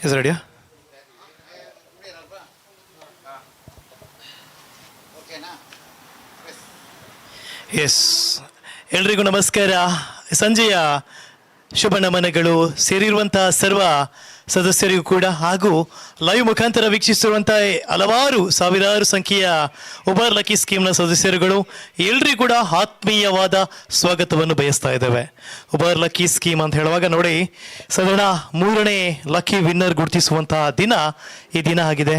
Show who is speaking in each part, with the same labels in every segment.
Speaker 1: S ರೆಡಿಯಾ? S, ಎಲ್ರಿಗೂ ನಮಸ್ಕಾರ. ಸಂಜೆಯ ಶುಭ ನಮನಗಳು. ಸೇರಿರುವಂಥ ಸರ್ವ ಸದಸ್ಯರಿಗೂ ಕೂಡ ಹಾಗೂ ಲೈವ್ ಮುಖಾಂತರ ವೀಕ್ಷಿಸಿರುವಂಥ ಹಲವಾರು ಸಾವಿರಾರು ಸಂಖ್ಯೆಯ ಉಬರ್ ಲಕ್ಕಿ ಸ್ಕೀಮ್ನ ಸದಸ್ಯರುಗಳು ಎಲ್ರಿಗೂ ಕೂಡ ಆತ್ಮೀಯವಾದ ಸ್ವಾಗತವನ್ನು ಬಯಸ್ತಾ ಇದ್ದೇವೆ. ಉಬರ್ ಲಕ್ಕಿ ಸ್ಕೀಮ್ ಅಂತ ಹೇಳುವಾಗ ನೋಡಿ, ಸಾಧಾರಣ 3ನೇ ಲಕ್ಕಿ ವಿನ್ನರ್ ಗುರುತಿಸುವಂತಹ ದಿನ ಈ ದಿನ ಆಗಿದೆ.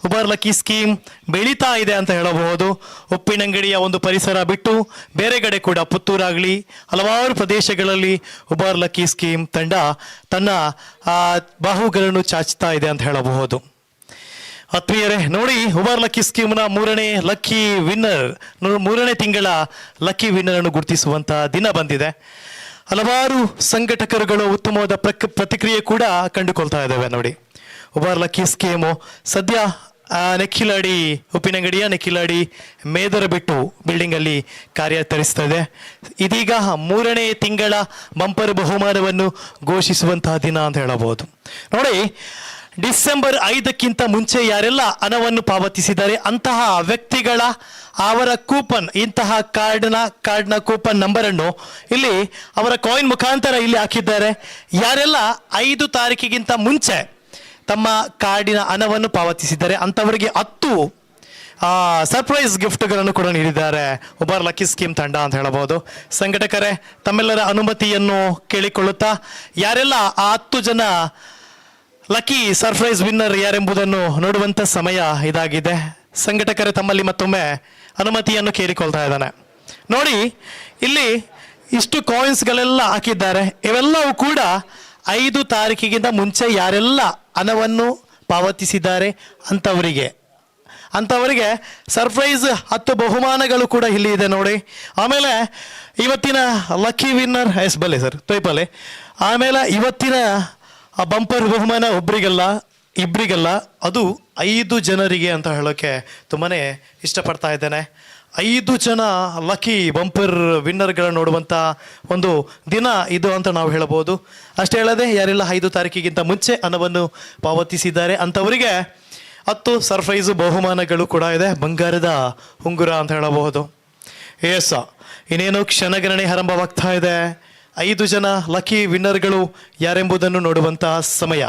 Speaker 1: ಉಬರ್ ಲಕ್ಕಿ ಸ್ಕೀಮ್ ಬೆಳೀತಾ ಇದೆ ಅಂತ ಹೇಳಬಹುದು. ಉಪ್ಪಿನಂಗಡಿಯ ಒಂದು ಪರಿಸರ ಬಿಟ್ಟು ಬೇರೆ ಕಡೆ ಕೂಡ ಪುತ್ತೂರಾಗಲಿ ಹಲವಾರು ಪ್ರದೇಶಗಳಲ್ಲಿ ಉಬರ್ ಲಕ್ಕಿ ಸ್ಕೀಮ್ ತಂಡ ತನ್ನ ಬಾಹುಗಳನ್ನು ಚಾಚ್ತಾ ಇದೆ ಅಂತ ಹೇಳಬಹುದು. ಆತ್ಮೀಯರೇ ನೋಡಿ, ಉಬರ್ ಲಕ್ಕಿ ಸ್ಕೀಮ್ನ 3ನೇ ಲಕ್ಕಿ ವಿನ್ನರ್, 3ನೇ ತಿಂಗಳ ಲಕ್ಕಿ ವಿನ್ನರ್ ಅನ್ನು ಗುರುತಿಸುವಂತಹ ದಿನ ಬಂದಿದೆ. ಹಲವಾರು ಸಂಘಟಕರುಗಳು ಉತ್ತಮವಾದ ಪ್ರತಿಕ್ರಿಯೆ ಕೂಡ ಕಂಡುಕೊಳ್ತಾ ಇದ್ದೇವೆ. ನೋಡಿ, ಉಬರ್ ಲಕ್ಕಿ ಸ್ಕೀಮು ಸದ್ಯ ನೆಕ್ಕಿಲಾಡಿ ಉಪ್ಪಿನಂಗಡಿಯ ನೆಕ್ಕಿಲಾಡಿ ಮೇದರ ಬಿಟ್ಟು ಬಿಲ್ಡಿಂಗ್ ಅಲ್ಲಿ ಕಾರ್ಯಾಚರಿಸ್ತಾ ಇದೆ. ಇದೀಗ 3ನೇ ತಿಂಗಳ ಬಂಪರ್ ಬಹುಮಾನವನ್ನು ಘೋಷಿಸುವಂತಹ ದಿನ ಅಂತ ಹೇಳಬಹುದು. ನೋಡಿ, ಡಿಸೆಂಬರ್ 5ಕ್ಕಿಂತ ಮುಂಚೆ ಯಾರೆಲ್ಲ ಹಣವನ್ನು ಪಾವತಿಸಿದ್ದಾರೆ ಅಂತಹ ವ್ಯಕ್ತಿಗಳ ಅವರ ಕೂಪನ್, ಇಂತಹ ಕಾರ್ಡ್ನ ಕೂಪನ್ ನಂಬರನ್ನು ಇಲ್ಲಿ ಅವರ ಕಾಯಿನ್ ಮುಖಾಂತರ ಇಲ್ಲಿ ಹಾಕಿದ್ದಾರೆ. ಯಾರೆಲ್ಲ 5 ತಾರೀಕಿಗಿಂತ ಮುಂಚೆ ತಮ್ಮ ಕಾರ್ಡಿನ ಹಣವನ್ನು ಪಾವತಿಸಿದ್ದಾರೆ ಅಂಥವರಿಗೆ 10 ಸರ್ಪ್ರೈಸ್ ಗಿಫ್ಟ್ಗಳನ್ನು ಕೂಡ ನೀಡಿದ್ದಾರೆ ಉಬರ್ ಲಕ್ಕಿ ಸ್ಕೀಮ್ ತಂಡ ಅಂತ ಹೇಳಬಹುದು. ಸಂಘಟಕರೇ, ತಮ್ಮೆಲ್ಲರ ಅನುಮತಿಯನ್ನು ಕೇಳಿಕೊಳ್ಳುತ್ತಾ ಯಾರೆಲ್ಲ ಆ 10 ಜನ ಲಕ್ಕಿ ಸರ್ಪ್ರೈಸ್ ವಿನ್ನರ್ ಯಾರೆಂಬುದನ್ನು ನೋಡುವಂಥ ಸಮಯ ಇದಾಗಿದೆ. ಸಂಘಟಕರೇ, ತಮ್ಮಲ್ಲಿ ಮತ್ತೊಮ್ಮೆ ಅನುಮತಿಯನ್ನು ಕೇಳಿಕೊಳ್ತಾ ಇದ್ದಾನೆ. ನೋಡಿ, ಇಲ್ಲಿ ಇಷ್ಟು ಕಾಯಿನ್ಸ್ಗಳೆಲ್ಲ ಹಾಕಿದ್ದಾರೆ. ಇವೆಲ್ಲವೂ ಕೂಡ 5 ತಾರೀಕಿಗಿಂತ ಮುಂಚೆ ಯಾರೆಲ್ಲ ಹಣವನ್ನು ಪಾವತಿಸಿದ್ದಾರೆ ಅಂಥವರಿಗೆ ಸರ್ಪ್ರೈಸ್ 10 ಬಹುಮಾನಗಳು ಕೂಡ ಇಲ್ಲಿ ಇದೆ ನೋಡಿ. ಆಮೇಲೆ ಇವತ್ತಿನ ಲಕ್ಕಿ ವಿನ್ನರ್ ಬಲೆ ಸರ್ ತೊಯ್ಪಲೆ. ಆಮೇಲೆ ಇವತ್ತಿನ ಬಂಪರ್ ಬಹುಮಾನ ಒಬ್ಬರಿಗಲ್ಲ ಇಬ್ಬರಿಗಲ್ಲ, ಅದು 5 ಜನರಿಗೆ ಅಂತ ಹೇಳೋಕ್ಕೆ ತುಂಬಾ ಇಷ್ಟಪಡ್ತಾ ಇದ್ದೇನೆ. 5 ಜನ ಲಕ್ಕಿ ಬಂಪರ್ ವಿನ್ನರ್ಗಳನ್ನು ನೋಡುವಂಥ ಒಂದು ದಿನ ಇದು ಅಂತ ನಾವು ಹೇಳಬಹುದು. ಅಷ್ಟೇ ಹೇಳದೆ, ಯಾರೆಲ್ಲ 5 ತಾರೀಕಿಗಿಂತ ಮುಂಚೆ ಹಣವನ್ನು ಪಾವತಿಸಿದ್ದಾರೆ ಅಂಥವರಿಗೆ 10 ಸರ್ಪ್ರೈಸು ಬಹುಮಾನಗಳು ಕೂಡ ಇದೆ. ಬಂಗಾರದ ಉಂಗುರ ಅಂತ ಹೇಳಬಹುದು. ಎಸ್, ಇನ್ನೇನು ಕ್ಷಣಗಣನೆ ಆರಂಭವಾಗ್ತಾ ಇದೆ. 5 ಜನ ಲಕ್ಕಿ ವಿನ್ನರ್ಗಳು ಯಾರೆಂಬುದನ್ನು ನೋಡುವಂತಹ ಸಮಯ.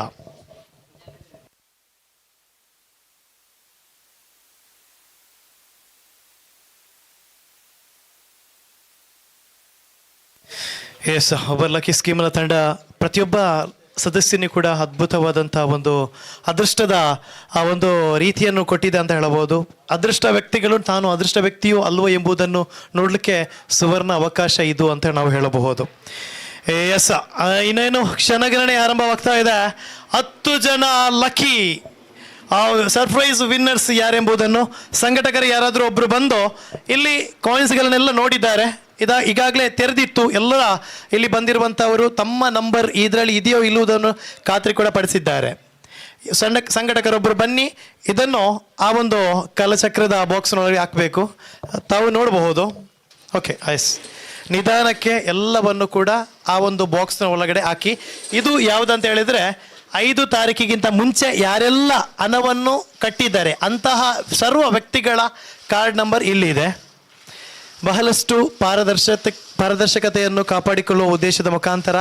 Speaker 1: ಎಸ್, ಉಬರ್ ಲಕ್ಕಿ ಸ್ಕೀಮ್ನ ತಂಡ ಪ್ರತಿಯೊಬ್ಬ ಸದಸ್ಯನಿಗೂ ಕೂಡ ಅದ್ಭುತವಾದಂಥ ಒಂದು ಅದೃಷ್ಟದ ಆ ಒಂದು ರೀತಿಯನ್ನು ಕೊಟ್ಟಿದೆ ಅಂತ ಹೇಳಬಹುದು. ಅದೃಷ್ಟ ವ್ಯಕ್ತಿಗಳು ತಾನು ಅದೃಷ್ಟ ವ್ಯಕ್ತಿಯೋ ಅಲ್ವೋ ಎಂಬುದನ್ನು ನೋಡಲಿಕ್ಕೆ ಸುವರ್ಣ ಅವಕಾಶ ಇದು ಅಂತ ನಾವು ಹೇಳಬಹುದು. ಎಸ್, ಇನ್ನೇನು ಕ್ಷಣಗಣನೆ ಆರಂಭವಾಗ್ತಾ ಇದೆ. 10 ಜನ ಲಕ್ಕಿ ಸರ್ಪ್ರೈಸ್ ವಿನ್ನರ್ಸ್ ಯಾರೆಂಬುದನ್ನು ಸಂಘಟಕರು ಯಾರಾದರೂ ಒಬ್ಬರು ಬಂದು ಇಲ್ಲಿ ಕಾಯಿನ್ಸ್ಗಳನ್ನೆಲ್ಲ ನೋಡಿದ್ದಾರೆ. ಈಗಾಗಲೇ ತೆರೆದಿತ್ತು. ಎಲ್ಲರ ಇಲ್ಲಿ ಬಂದಿರುವಂಥವರು ತಮ್ಮ ನಂಬರ್ ಇದರಲ್ಲಿ ಇದೆಯೋ ಇಲ್ಲುವುದನ್ನು ಖಾತ್ರಿ ಕೂಡ ಪಡಿಸಿದ್ದಾರೆ. ಸಂಘಟಕರೊಬ್ಬರು ಬನ್ನಿ, ಇದನ್ನು ಆ ಒಂದು ಕಲಚಕ್ರದ ಬಾಕ್ಸ್ನೊಳಗೆ ಹಾಕಬೇಕು. ತಾವು ನೋಡಬಹುದು. ಓಕೆ, ಐಸ್ ನಿಧಾನಕ್ಕೆ ಎಲ್ಲವನ್ನು ಕೂಡ ಆ ಒಂದು ಬಾಕ್ಸ್ನ ಒಳಗಡೆ ಹಾಕಿ. ಇದು ಯಾವುದಂತ ಹೇಳಿದರೆ 5 ತಾರೀಕಿಗಿಂತ ಮುಂಚೆ ಯಾರೆಲ್ಲ ಹಣವನ್ನು ಕಟ್ಟಿದ್ದಾರೆ ಅಂತಹ ಸರ್ವ ವ್ಯಕ್ತಿಗಳ ಕಾರ್ಡ್ ನಂಬರ್ ಇಲ್ಲಿದೆ. ಬಹಳಷ್ಟು ಪಾರದರ್ಶಕತೆಯನ್ನು ಕಾಪಾಡಿಕೊಳ್ಳುವ ಉದ್ದೇಶದ ಮುಖಾಂತರ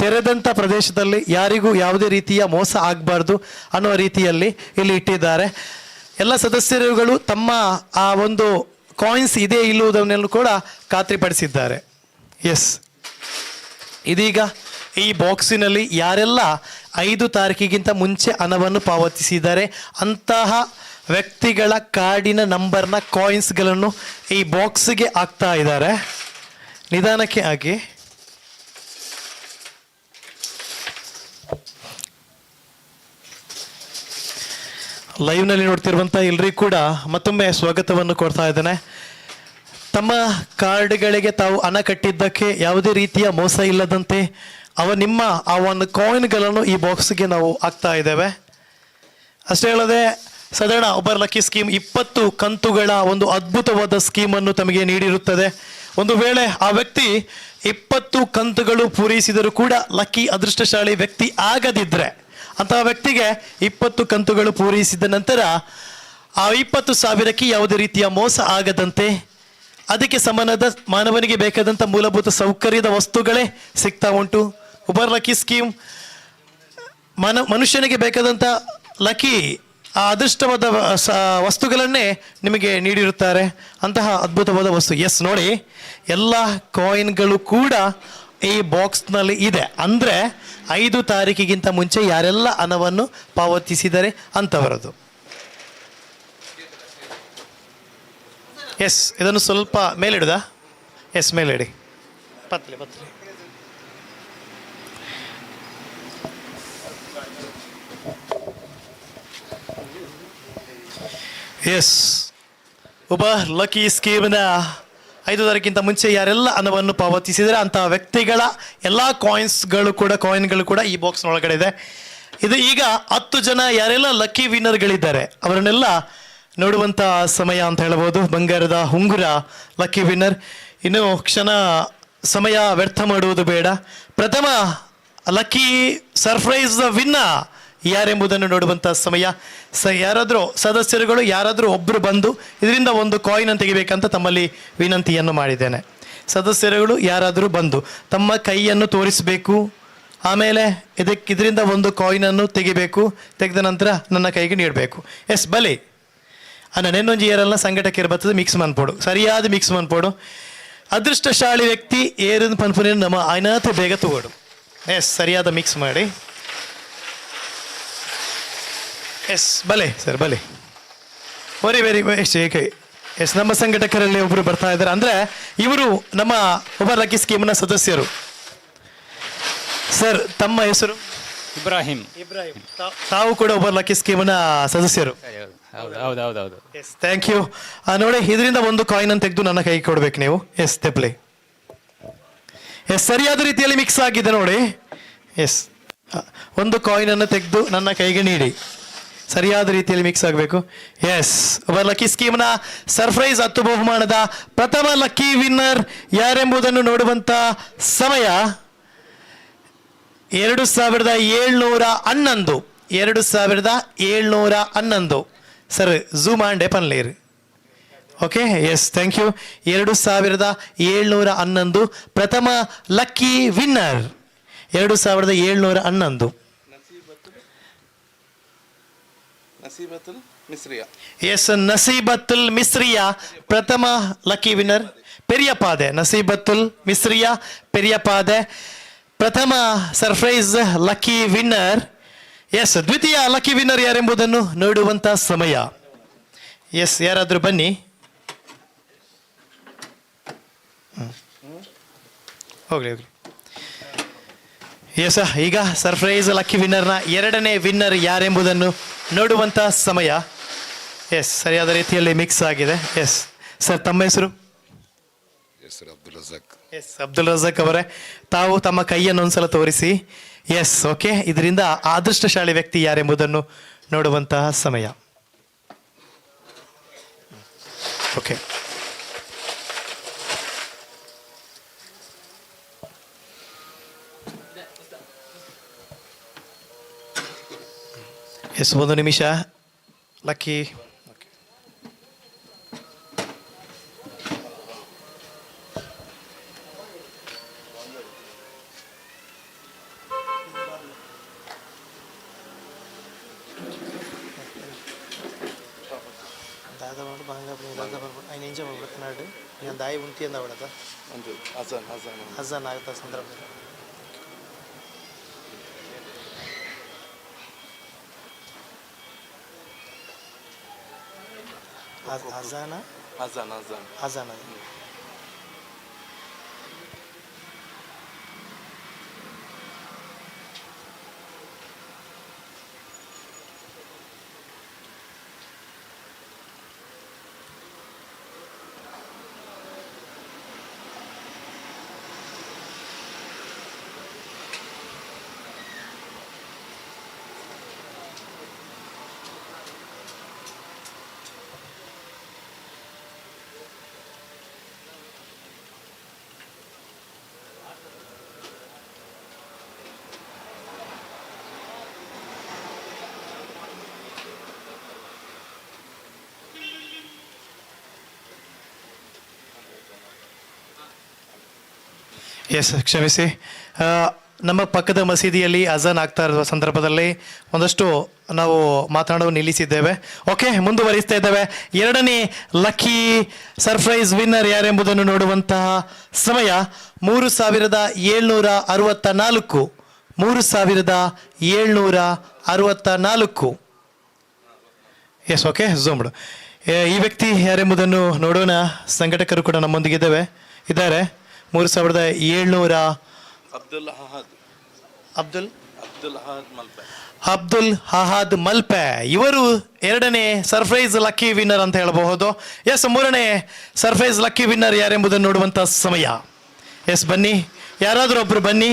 Speaker 1: ತೆರೆದಂಥ ಪ್ರದೇಶದಲ್ಲಿ ಯಾರಿಗೂ ಯಾವುದೇ ರೀತಿಯ ಮೋಸ ಆಗಬಾರ್ದು ಅನ್ನುವ ರೀತಿಯಲ್ಲಿ ಇಲ್ಲಿ ಇಟ್ಟಿದ್ದಾರೆ. ಎಲ್ಲ ಸದಸ್ಯರುಗಳು ತಮ್ಮ ಆ ಒಂದು ಕಾಯಿನ್ಸ್ ಇದೆ ಇಲ್ಲುವುದನ್ನೆಲ್ಲೂ ಕೂಡ ಖಾತ್ರಿಪಡಿಸಿದ್ದಾರೆ. ಎಸ್, ಇದೀಗ ಈ ಬಾಕ್ಸಿನಲ್ಲಿ ಯಾರೆಲ್ಲ 5 ತಾರೀಕಿಗಿಂತ ಮುಂಚೆ ಹಣವನ್ನು ಪಾವತಿಸಿದ್ದಾರೆ ಅಂತಹ ವ್ಯಕ್ತಿಗಳ ಕಾರ್ಡಿನ ನಂಬರ್ನ ಕಾಯಿನ್ಸ್ಗಳನ್ನು ಈ ಬಾಕ್ಸ್ಗೆ ಹಾಕ್ತಾ ಇದ್ದಾರೆ. ನಿಧಾನಕ್ಕೆ ಹಾಕಿ. ಲೈವ್ನಲ್ಲಿ ನೋಡ್ತಿರುವಂಥ ಎಲ್ರಿಗೂ ಕೂಡ ಮತ್ತೊಮ್ಮೆ ಸ್ವಾಗತವನ್ನು ಕೊಡ್ತಾ ಇದ್ದೇನೆ. ತಮ್ಮ ಕಾರ್ಡ್ಗಳಿಗೆ ತಾವು ಹಣ ಕಟ್ಟಿದ್ದಕ್ಕೆ ಯಾವುದೇ ರೀತಿಯ ಮೋಸ ಇಲ್ಲದಂತೆ ನಿಮ್ಮ ಆ ಒಂದು ಕಾಯಿನ್ಗಳನ್ನು ಈ ಬಾಕ್ಸ್ಗೆ ನಾವು ಹಾಕ್ತಾ ಇದ್ದೇವೆ. ಅಷ್ಟೇ ಹೇಳದೆ, ಸಾಧಾರಣ ಉಬರ್ ಲಕ್ಕಿ ಸ್ಕೀಮ್ 20 ಕಂತುಗಳ ಒಂದು ಅದ್ಭುತವಾದ ಸ್ಕೀಮನ್ನು ತಮಗೆ ನೀಡಿರುತ್ತದೆ. ಒಂದು ವೇಳೆ ಆ ವ್ಯಕ್ತಿ 20 ಕಂತುಗಳು ಪೂರೈಸಿದರೂ ಕೂಡ ಲಕ್ಕಿ ಅದೃಷ್ಟಶಾಲಿ ವ್ಯಕ್ತಿ ಆಗದಿದ್ದರೆ ಅಂತಹ ವ್ಯಕ್ತಿಗೆ 20 ಕಂತುಗಳು ಪೂರೈಸಿದ ನಂತರ ಆ 20,000ಕ್ಕೆ ಯಾವುದೇ ರೀತಿಯ ಮೋಸ ಆಗದಂತೆ ಅದಕ್ಕೆ ಸಮಾನದ ಮಾನವನಿಗೆ ಬೇಕಾದಂಥ ಮೂಲಭೂತ ಸೌಕರ್ಯದ ವಸ್ತುಗಳೇ ಸಿಗ್ತಾ ಉಂಟು. ಉಬರ್ ಲಕ್ಕಿ ಸ್ಕೀಮ್ ಮನುಷ್ಯನಿಗೆ ಬೇಕಾದಂಥ ಲಕ್ಕಿ ಆ ಅದೃಷ್ಟವಾದ ವಸ್ತುಗಳನ್ನೇ ನಿಮಗೆ ನೀಡಿರುತ್ತಾರೆ. ಅಂತಹ ಅದ್ಭುತವಾದ ವಸ್ತು. ಎಸ್, ನೋಡಿ, ಎಲ್ಲ ಕಾಯಿನ್ಗಳು ಕೂಡ ಈ ಬಾಕ್ಸ್ನಲ್ಲಿ ಇದೆ. ಅಂದರೆ 5 ತಾರೀಕಿಗಿಂತ ಮುಂಚೆ ಯಾರೆಲ್ಲ ಹಣವನ್ನು ಪಾವತಿಸಿದರೆ ಅಂಥವರದು. ಎಸ್, ಇದನ್ನು ಸ್ವಲ್ಪ ಮೇಲಿಡುದಾ? ಎಸ್, ಮೇಲಿಡಿ. ಪತ್ಲಿ. ಎಸ್, ಉಬರ್ ಲಕ್ಕಿ ಸ್ಕೀಮ್ನ 5 ತಾರೀಕಿಂತ ಮುಂಚೆ ಯಾರೆಲ್ಲ ಹಣವನ್ನು ಪಾವತಿಸಿದರೆ ಅಂತಹ ವ್ಯಕ್ತಿಗಳ ಎಲ್ಲ ಕಾಯಿನ್ಗಳು ಕೂಡ ಈ ಬಾಕ್ಸ್ನ ಒಳಗಡೆ ಇದೆ. ಇದು ಈಗ 10 ಜನ ಯಾರೆಲ್ಲ ಲಕ್ಕಿ ವಿನ್ನರ್ಗಳಿದ್ದಾರೆ ಅವರನ್ನೆಲ್ಲ ನೋಡುವಂಥ ಸಮಯ ಅಂತ ಹೇಳ್ಬೋದು. ಬಂಗಾರದ ಉಂಗುರ ಲಕ್ಕಿ ವಿನ್ನರ್. ಇನ್ನು ಕ್ಷಣ ಸಮಯ ವ್ಯರ್ಥ ಮಾಡುವುದು ಬೇಡ. ಪ್ರಥಮ ಲಕ್ಕಿ ಸರ್ಪ್ರೈಸ್ ವಿನ್ನ ಯಾರೆಂಬುದನ್ನು ನೋಡುವಂಥ ಸಮಯ. ಯಾರಾದರೂ ಸದಸ್ಯರುಗಳು ಯಾರಾದರೂ ಒಬ್ಬರು ಬಂದು ಇದರಿಂದ ಒಂದು ಕಾಯಿನ್ ತೆಗಿಬೇಕಂತ ತಮ್ಮಲ್ಲಿ ವಿನಂತಿಯನ್ನು ಮಾಡಿದ್ದೇನೆ. ಸದಸ್ಯರುಗಳು ಯಾರಾದರೂ ಬಂದು ತಮ್ಮ ಕೈಯನ್ನು ತೋರಿಸಬೇಕು. ಆಮೇಲೆ ಇದರಿಂದ ಒಂದು ಕಾಯಿನನ್ನು ತೆಗಿಬೇಕು. ತೆಗೆದ ನಂತರ ನನ್ನ ಕೈಗೆ ನೀಡಬೇಕು. ಎಸ್, ಬಲೆ ಅನ್ನ ನೆನ್ನೊಂಜಿ ಏರೆಲ್ಲ ಸಂಘಟಕ್ಕೆ ಬರ್ತದೆ. ಮಿಕ್ಸ್ ಮನ್ಪೋಡು, ಸರಿಯಾದ ಮಿಕ್ಸ್ ಮನ್ಪೋಡು. ಅದೃಷ್ಟಶಾಲಿ ವ್ಯಕ್ತಿ ಏರಿನ ಪನ್ಪುನ ನಮ್ಮ ಐನಾಥ ಬೇಗ ತಗೋಡು. ಎಸ್, ಸರಿಯಾದ ಮಿಕ್ಸ್ ಮಾಡಿ. ಎಸ್, ಬಲೆ ಸರ್, ಬಲೆ. ವೆರಿ ಎಸ್, ನಮ್ಮ ಸಂಘಟಕರಲ್ಲಿ ಒಬ್ಬರು ಬರ್ತಾ ಇದ್ದಾರೆ. ಅಂದರೆ ಇವರು ನಮ್ಮ ಉಬರ್ ಲಕ್ಕಿ ಸ್ಕೀಮ್ನ ಸದಸ್ಯರು. ಸರ್, ತಮ್ಮ ಹೆಸರು?
Speaker 2: ಇಬ್ರಾಹಿಂ.
Speaker 1: ತಾವು ಕೂಡ ಉಬರ್ ಲಕ್ಕಿ ಸ್ಕೀಮ್ನ ಸದಸ್ಯರು?
Speaker 2: ಹೌದು.
Speaker 1: Yes, thank you. ನೋಡಿ, ಇದರಿಂದ ಒಂದು ಕಾಯಿನ್ ಅನ್ನು ತೆಗೆದು ನನ್ನ ಕೈಗೆ ಕೊಡ್ಬೇಕು ನೀವು. ಎಸ್, ತೆಪ್ಲೆ. ಎಸ್, ಸರಿಯಾದ ರೀತಿಯಲ್ಲಿ ಮಿಕ್ಸ್ ಆಗಿದೆ ನೋಡಿ. ಎಸ್, ಒಂದು ಕಾಯಿನ್ ಅನ್ನು ತೆಗೆದು ನನ್ನ ಕೈಗೆ ನೀಡಿ. ಸರಿಯಾದ ರೀತಿಯಲ್ಲಿ ಮಿಕ್ಸ್ ಆಗಬೇಕು. ಎಸ್, ಉಬರ್ ಲಕ್ಕಿ ಸ್ಕೀಮ್ನ ಸರ್ಪ್ರೈಸ್ 10 ಬಹುಮಾನದ ಪ್ರಥಮ ಲಕ್ಕಿ ವಿನ್ನರ್ ಯಾರೆಂಬುದನ್ನು ನೋಡುವಂತ ಸಮಯ 2711. 2711. ಸರ್, ಝೂಮ್ ಆಂಡೆ ಪನ್ಲೇರು. Okay, yes, thank you. 2711 ಪ್ರಥಮ lucky winner. 2711. Yes, Naseebathul Misriya ಪ್ರಥಮ ಲಕ್ಕಿ ವಿನ್ನರ್. ಪೆರಿಯಪಾದೆ ನಸೀಬತ್ತುಲ್ ಮಿಸ್ರಿಯಾ ಪೆರಿಯಪಾದೆ ಪ್ರಥಮ ಸರ್ಪ್ರೈಸ್ ಲಕ್ಕಿ ವಿನ್ನರ್. ಎಸ್, ದ್ವಿತೀಯ ಲಕ್ಕಿ ವಿನ್ನರ್ ಯಾರೆಂಬುದನ್ನು ನೋಡುವಂಥ ಸಮಯ. ಎಸ್, ಯಾರಾದರೂ ಬನ್ನಿ. ಹೋಗ್ಲಿ. ಎಸ್, ಈಗ ಸರ್ಪ್ರೈಸ್ ಲಕ್ಕಿ ವಿನ್ನರ್ನ 2ನೇ ವಿನ್ನರ್ ಯಾರೆಂಬುದನ್ನು ನೋಡುವಂಥ ಸಮಯ. ಎಸ್, ಸರಿಯಾದ ರೀತಿಯಲ್ಲಿ ಮಿಕ್ಸ್ ಆಗಿದೆ. ಎಸ್ ಸರ್, ತಮ್ಮ ಹೆಸರು? ಎಸ್, ಅಬ್ದುಲ್ ರಜಾಕ್ ಅವರೇ, ತಾವು ತಮ್ಮ ಕೈಯನ್ನು ಒಂದ್ಸಲ ತೋರಿಸಿ. Yes, okay. ಇದರಿಂದ ಅದೃಷ್ಟಶಾಲಿ ವ್ಯಕ್ತಿ ಯಾರೆಂಬುದನ್ನು ನೋಡುವಂತಹ ಸಮಯ. ಓಕೆ. ಎಸ್, 1 ನಿಮಿಷ. ಲಕ್ಕಿ దాదాపు బాగా ఆయన ఏం చెప్పబడుతున్నాడు. నేను దాయి ఉంటే ఎంత పడతా అజాన్ ఆగుతా సందర్భంగా. అజానా అజానా ಎಸ್, ಕ್ಷಮಿಸಿ. ಆ, ನಮ್ಮ ಪಕ್ಕದ ಮಸೀದಿಯಲ್ಲಿ ಅಜಾನ್ ಆಗ್ತಾ ಇರುವ ಸಂದರ್ಭದಲ್ಲಿ ಒಂದಷ್ಟು ನಾವು ಮಾತನಾಡಲು ನಿಲ್ಲಿಸಿದ್ದೇವೆ. ಓಕೆ, ಮುಂದುವರಿಸ್ತಾ ಇದ್ದೇವೆ. ಎರಡನೇ ಲಕ್ಕಿ ಸರ್ಪ್ರೈಸ್ ವಿನ್ನರ್ ಯಾರೆಂಬುದನ್ನು ನೋಡುವಂತಹ ಸಮಯ 3764. 3764. Yes, okay, zoomed. ಈ ವ್ಯಕ್ತಿ ಯಾರೆಂಬುದನ್ನು ನೋಡೋಣ. ಸಂಘಟಕರು ಕೂಡ ನಮ್ಮೊಂದಿಗಿದ್ದಾರೆ. 3700 ಅಬ್ದುಲ್ ಅಹಾದ್ ಮಲ್ಪೆ ಇವರು ಎರಡನೇ ಸರ್ಪ್ರೈಸ್ ಲಕ್ಕಿ ವಿನ್ನರ್ ಅಂತ ಹೇಳಬಹುದು. ಎಸ್, ಮೂರನೇ ಸರ್ಪ್ರೈಸ್ ಲಕ್ಕಿ ವಿನ್ನರ್ ಯಾರೆಂಬುದನ್ನು ನೋಡುವಂಥ ಸಮಯ. ಎಸ್, ಬನ್ನಿ, ಯಾರಾದರೂ ಒಬ್ಬರು ಬನ್ನಿ.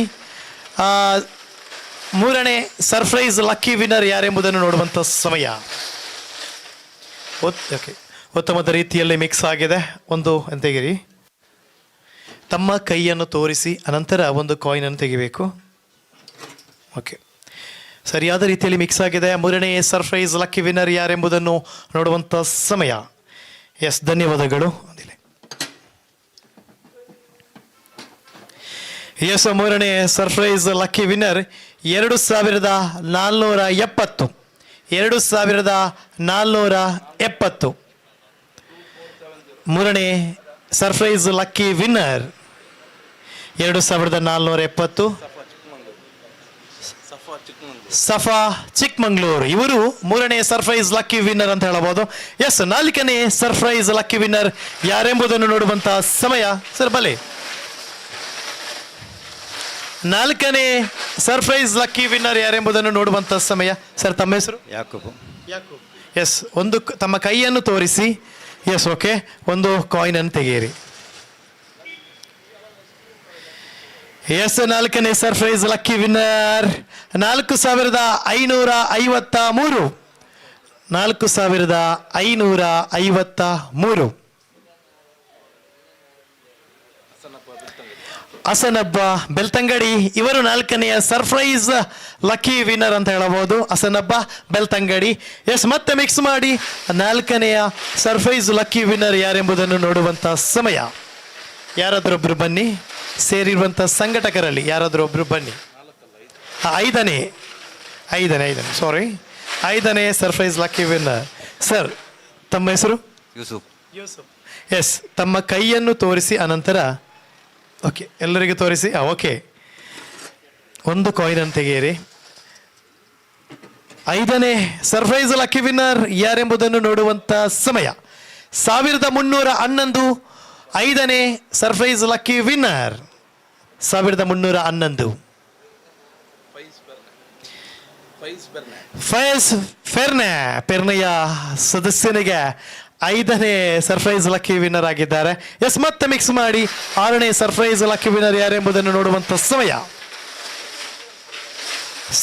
Speaker 1: ಮೂರನೇ ಸರ್ಪ್ರೈಸ್ ಲಕ್ಕಿ ವಿನ್ನರ್ ಯಾರೆಂಬುದನ್ನು ನೋಡುವಂಥ ಸಮಯ. ಓಕೆ, ಉತ್ತಮದ ರೀತಿಯಲ್ಲಿ ಮಿಕ್ಸ್ ಆಗಿದೆ. ಒಂದು ತೆಗಿರಿ. ತಮ್ಮ ಕೈಯನ್ನು ತೋರಿಸಿ ಅನಂತರ ಒಂದು ಕಾಯಿನನ್ನು ತೆಗಿಬೇಕು. ಓಕೆ, ಸರಿಯಾದ ರೀತಿಯಲ್ಲಿ ಮಿಕ್ಸ್ ಆಗಿದೆ. ಮೂರನೇ ಸರ್ಪ್ರೈಸ್ ಲಕ್ಕಿ ವಿನ್ನರ್ ಯಾರೆಂಬುದನ್ನು ನೋಡುವಂಥ ಸಮಯ. ಎಸ್, ಧನ್ಯವಾದಗಳು. ಎಸ್, ಮೂರನೇ ಸರ್ಪ್ರೈಸ್ ಲಕ್ಕಿ ವಿನ್ನರ್ 2470. 2470. ಮೂರನೇ surprise lucky winner 2470. Safa Chikmagalur ಇವರು ಮೂರನೇ ಸರ್ಪ್ರೈಸ್ ಲಕ್ಕಿ ವಿನ್ನರ್ ಅಂತ ಹೇಳಬಹುದು. ಎಸ್, ನಾಲ್ಕನೇ ಸರ್ಪ್ರೈಸ್ ಲಕ್ಕಿ ವಿನ್ನರ್ ಯಾರೆಂಬುದನ್ನು ನೋಡುವಂತಹ ಸಮಯ. ಸರ್ ಬಲೆ, ನಾಲ್ಕನೇ ಸರ್ಪ್ರೈಸ್ ಲಕ್ಕಿ ವಿನ್ನರ್ ಯಾರೆಂಬುದನ್ನು ನೋಡುವಂತಹ ಸಮಯ. ಸರ್, ತಮ್ಮ ಹೆಸರು?
Speaker 3: ಯಾಕೂಬ್.
Speaker 1: ಎಸ್, ಒಂದು ತಮ್ಮ ಕೈಯನ್ನು ತೋರಿಸಿ. ಎಸ್, ಓಕೆ, ಒಂದು ಕಾಯಿನನ್ನು ತೆಗೆಯಿರಿ. ಎಸ್, ನಾಲ್ಕನೇ surprise lucky winner 4553. 4553. Hasanabba Belthangady ಇವರು ನಾಲ್ಕನೆಯ ಸರ್ಪ್ರೈಸ್ ಲಕ್ಕಿ ವಿನ್ನರ್ ಅಂತ ಹೇಳಬಹುದು. ಹಸನಬ್ಬ ಬೆಳ್ತಂಗಡಿ. ಎಸ್, ಮತ್ತೆ ಮಿಕ್ಸ್ ಮಾಡಿ ನಾಲ್ಕನೆಯ ಸರ್ಪ್ರೈಸ್ ಲಕ್ಕಿ ವಿನ್ನರ್ ಯಾರೆಂಬುದನ್ನು ನೋಡುವಂಥ ಸಮಯ. ಯಾರಾದ್ರೊಬ್ರು ಬನ್ನಿ. ಸೇರಿರುವಂಥ ಸಂಘಟಕರಲ್ಲಿ ಯಾರಾದರೂ ಒಬ್ರು ಬನ್ನಿ. ಐದನೇ ಸರ್ಪ್ರೈಸ್ ಲಕ್ಕಿ ವಿನ್ನರ್. ಸರ್, ತಮ್ಮ ಹೆಸರು?
Speaker 3: ಯೂಸುಫ್.
Speaker 1: ಎಸ್, ತಮ್ಮ ಕೈಯನ್ನು ತೋರಿಸಿ ಅನಂತರ ಓಕೆ, ಎಲ್ಲರಿಗೂ ತೋರಿಸಿ. ಓಕೆ, ಒಂದು ಕಾಯಿನನ್ನು ತೆಗೆಯಿರಿ. ಐದನೇ ಸರ್ಪ್ರೈಸ್ ಲಕ್ಕಿ ವಿನ್ನರ್ ಯಾರೆಂಬುದನ್ನು ನೋಡುವಂಥ ಸಮಯ. 1311. ಐದನೇ ಸರ್ಪ್ರೈಸ್ ಲಕ್ಕಿ ವಿನ್ನರ್ 1311. ಫೈಸ್ ಪೆರ್ನೆಯ ಸದಸ್ಯನಿಗೆ ಐದನೇ ಸರ್ಪ್ರೈಸ್ ಲಕ್ಕಿ ವಿನ್ನರ್ ಆಗಿದ್ದಾರೆ. ಎಸ್, ಮತ್ತೆ ಮಿಕ್ಸ್ ಮಾಡಿ ಆರನೇ ಸರ್ಪ್ರೈಸ್ ಲಕ್ಕಿ ವಿನ್ನರ್ ಯಾರೆಂಬುದನ್ನು ನೋಡುವಂಥ ಸಮಯ.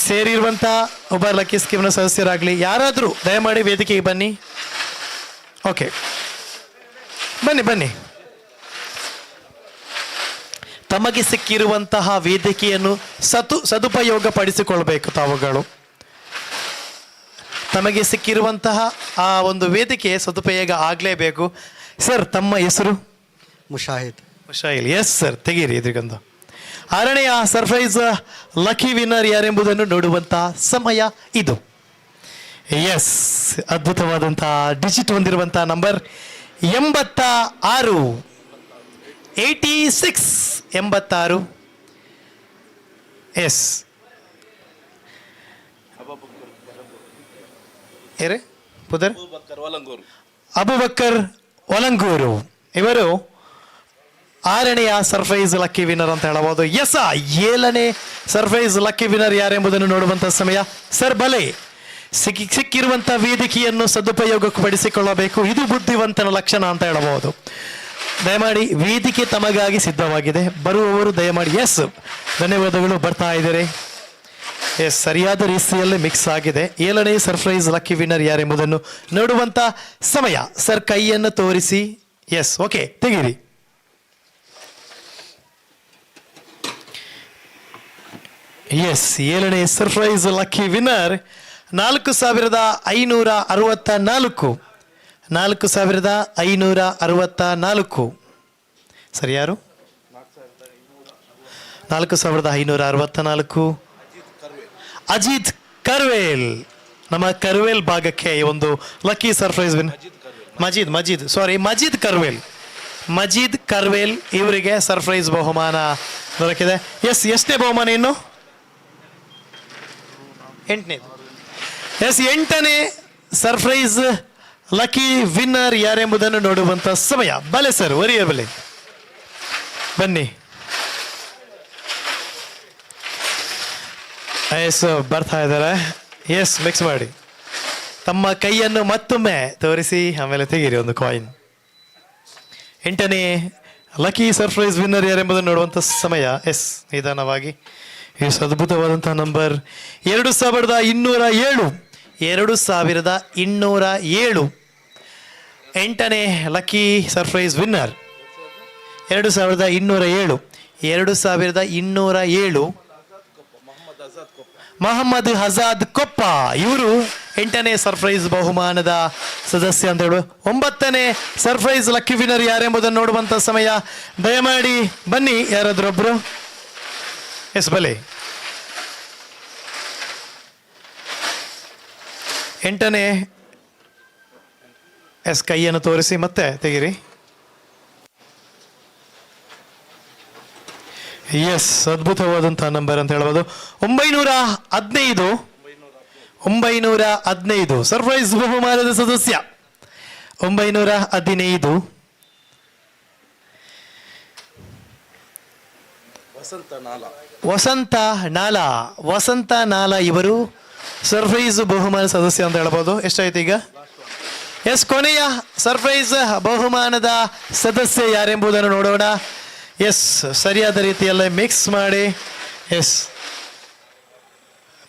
Speaker 1: ಸೇರಿರುವಂಥ ಒಬ್ಬ ಲಕ್ಕಿ ಸ್ಕೀಮ್ನ ಸದಸ್ಯರಾಗಲಿ ಯಾರಾದರೂ ದಯಮಾಡಿ ವೇದಿಕೆಗೆ ಬನ್ನಿ. ಓಕೆ, ಬನ್ನಿ. ತಮಗೆ ಸಿಕ್ಕಿರುವಂತಹ ವೇದಿಕೆಯನ್ನು ಸದುಪಯೋಗ ಪಡಿಸಿಕೊಳ್ಬೇಕು ತಾವುಗಳು. ತಮಗೆ ಸಿಕ್ಕಿರುವಂತಹ ಆ ಒಂದು ವೇದಿಕೆ ಸದುಪಯೋಗ ಆಗಲೇಬೇಕು. ಸರ್, ತಮ್ಮ ಹೆಸರು?
Speaker 3: ಮುಷಾಹಿದ್.
Speaker 1: ಎಸ್ ಸರ್, ತೆಗೀರಿ ಎದುರಿಗೊಂದು. ಆರನೆಯ ಸರ್ಪ್ರೈಸ್ ಲಕ್ಕಿ ವಿನ್ನರ್ ಯಾರೆಂಬುದನ್ನು ನೋಡುವಂತಹ ಸಮಯ ಇದು. ಎಸ್, ಅದ್ಭುತವಾದಂತಹ ಡಿಜಿಟ್ ಹೊಂದಿರುವಂತಹ ನಂಬರ್ 86. 86. ಎಸ್, ಅಬುಬಕ್ಕರ್ ಒಲಂಗೂರು ಇವರು ಆರನೆಯ ಸರ್ಪ್ರೈಸ್ ಲಕ್ಕಿ ವಿನ್ನರ್ ಅಂತ ಹೇಳಬಹುದು. ಎಸ್, 7ನೇ ಸರ್ಪ್ರೈಸ್ ಲಕ್ಕಿ ವಿನ್ನರ್ ಯಾರೆಂಬುದನ್ನು ನೋಡುವಂತಹ ಸಮಯ. ಸರ್, ಬಲೆ, ಸಿಕ್ಕಿರುವಂತಹ ವೇದಿಕೆಯನ್ನು ಸದುಪಯೋಗಕ್ಕೆ ಪಡಿಸಿಕೊಳ್ಳಬೇಕು. ಇದು ಬುದ್ಧಿವಂತನ ಲಕ್ಷಣ ಅಂತ ಹೇಳಬಹುದು. ದಯಮಾಡಿ ವೇದಿಕೆ ತಮಗಾಗಿ ಸಿದ್ಧವಾಗಿದೆ. ಬರುವವರು ದಯಮಾಡಿ. ಎಸ್, ಧನ್ಯವಾದಗಳು. ಬರ್ತಾ ಇದ್ದಾರೆ. ಎಸ್, ಸರಿಯಾದ ರೀತಿಯಲ್ಲಿ ಮಿಕ್ಸ್ ಆಗಿದೆ. 7ನೇ ಸರ್ಪ್ರೈಸ್ ಲಕ್ಕಿ ವಿನ್ನರ್ ಯಾರೆಂಬುದನ್ನು ನೋಡುವಂತ ಸಮಯ. ಸರ್, ಕೈಯನ್ನು ತೋರಿಸಿ. ಎಸ್, ಓಕೆ, ತೆಗೀರಿ. ಎಸ್, 7ನೇ ಸರ್ಪ್ರೈಸ್ ಲಕ್ಕಿ ವಿನ್ನರ್ 4564. 4564. ಸರಿ, ಯಾರು? 4564. ಅಜಿತ್ ಕರ್ವೇಲ್, ನಮ್ಮ ಕರ್ವೇಲ್ ಭಾಗಕ್ಕೆ ಈ ಒಂದು ಲಕ್ಕಿ ಸರ್ಪ್ರೈಸ್ ವಿನ್. ಮಜೀದ್ ಕರ್ವೇಲ್ ಇವರಿಗೆ ಸರ್ಪ್ರೈಸ್ ಬಹುಮಾನ ದೊರಕಿದೆ. ಎಷ್ಟನೇ ಬಹುಮಾನ ಇನ್ನು? 8ನೇ. 8ನೇ ಸರ್ಪ್ರೈಸ್ ಲಕ್ಕಿ ವಿನ್ನರ್ ಯಾರೆಂಬುದನ್ನು ನೋಡುವಂತ ಸಮಯ. ಬಲೆ ಸರ್, ವರಿಯರ್ ಬಲೆ ಬನ್ನಿ. ಬರ್ತಾ ಇದ್ದಾರೆ. ಮಿಕ್ಸ್ ಮಾಡಿ ತಮ್ಮ ಕೈಯನ್ನು ಮತ್ತೊಮ್ಮೆ ತೋರಿಸಿ ಆಮೇಲೆ ತೆಗೀರಿ ಒಂದು ಕಾಯಿನ್. 8ನೇ ಲಕ್ಕಿ ಸರ್ಪ್ರೈಸ್ ವಿನ್ನರ್ ಯಾರೆಂಬುದನ್ನು ನೋಡುವಂಥ ಸಮಯ. ನಿಧಾನವಾಗಿ. ಅದ್ಭುತವಾದಂತಹ ನಂಬರ್ 2207. 2207. 8ನೇ lucky surprise winner 2207. 2207 Mohammed Azad Koppa, ಇವರು 8ನೇ ಸರ್ಪ್ರೈಸ್ ಬಹುಮಾನದ ಸದಸ್ಯ ಅಂತ ಹೇಳುವ. 9ನೇ ಸರ್ಪ್ರೈಸ್ ಲಕ್ಕಿ ವಿನ್ನರ್ ಯಾರೆಂಬುದನ್ನು ನೋಡುವಂತ ಸಮಯ. ದಯಮಾಡಿ ಬನ್ನಿ ಯಾರಾದ್ರೊಬ್ರು. ಬಲೆ 8ನೇ ಕೈಯನ್ನು ತೋರಿಸಿ ಮತ್ತೆ ತೆಗಿರಿ. ಅದ್ಭುತವಾದಂತಹ ನಂಬರ್ ಅಂತ ಹೇಳ್ಬೋದು. 915 ಸರ್ಪ್ರೈಸ್ ಬಹುಮಾನದ ಸದಸ್ಯ. 915 ವಸಂತ ನಾಲ ಇವರು ಸರ್ಪ್ರೈಸ್ ಬಹುಮಾನ ಸದಸ್ಯ ಅಂತ ಹೇಳ್ಬೋದು. ಎಷ್ಟಾಯ್ತು ಈಗ? ಕೊನೆಯ ಸರ್ಪ್ರೈಸ್ ಬಹುಮಾನದ ಸದಸ್ಯ ಯಾರೆಂಬುದನ್ನು ನೋಡೋಣ. ಸರಿಯಾದ ರೀತಿಯಲ್ಲೇ ಮಿಕ್ಸ್ ಮಾಡಿ.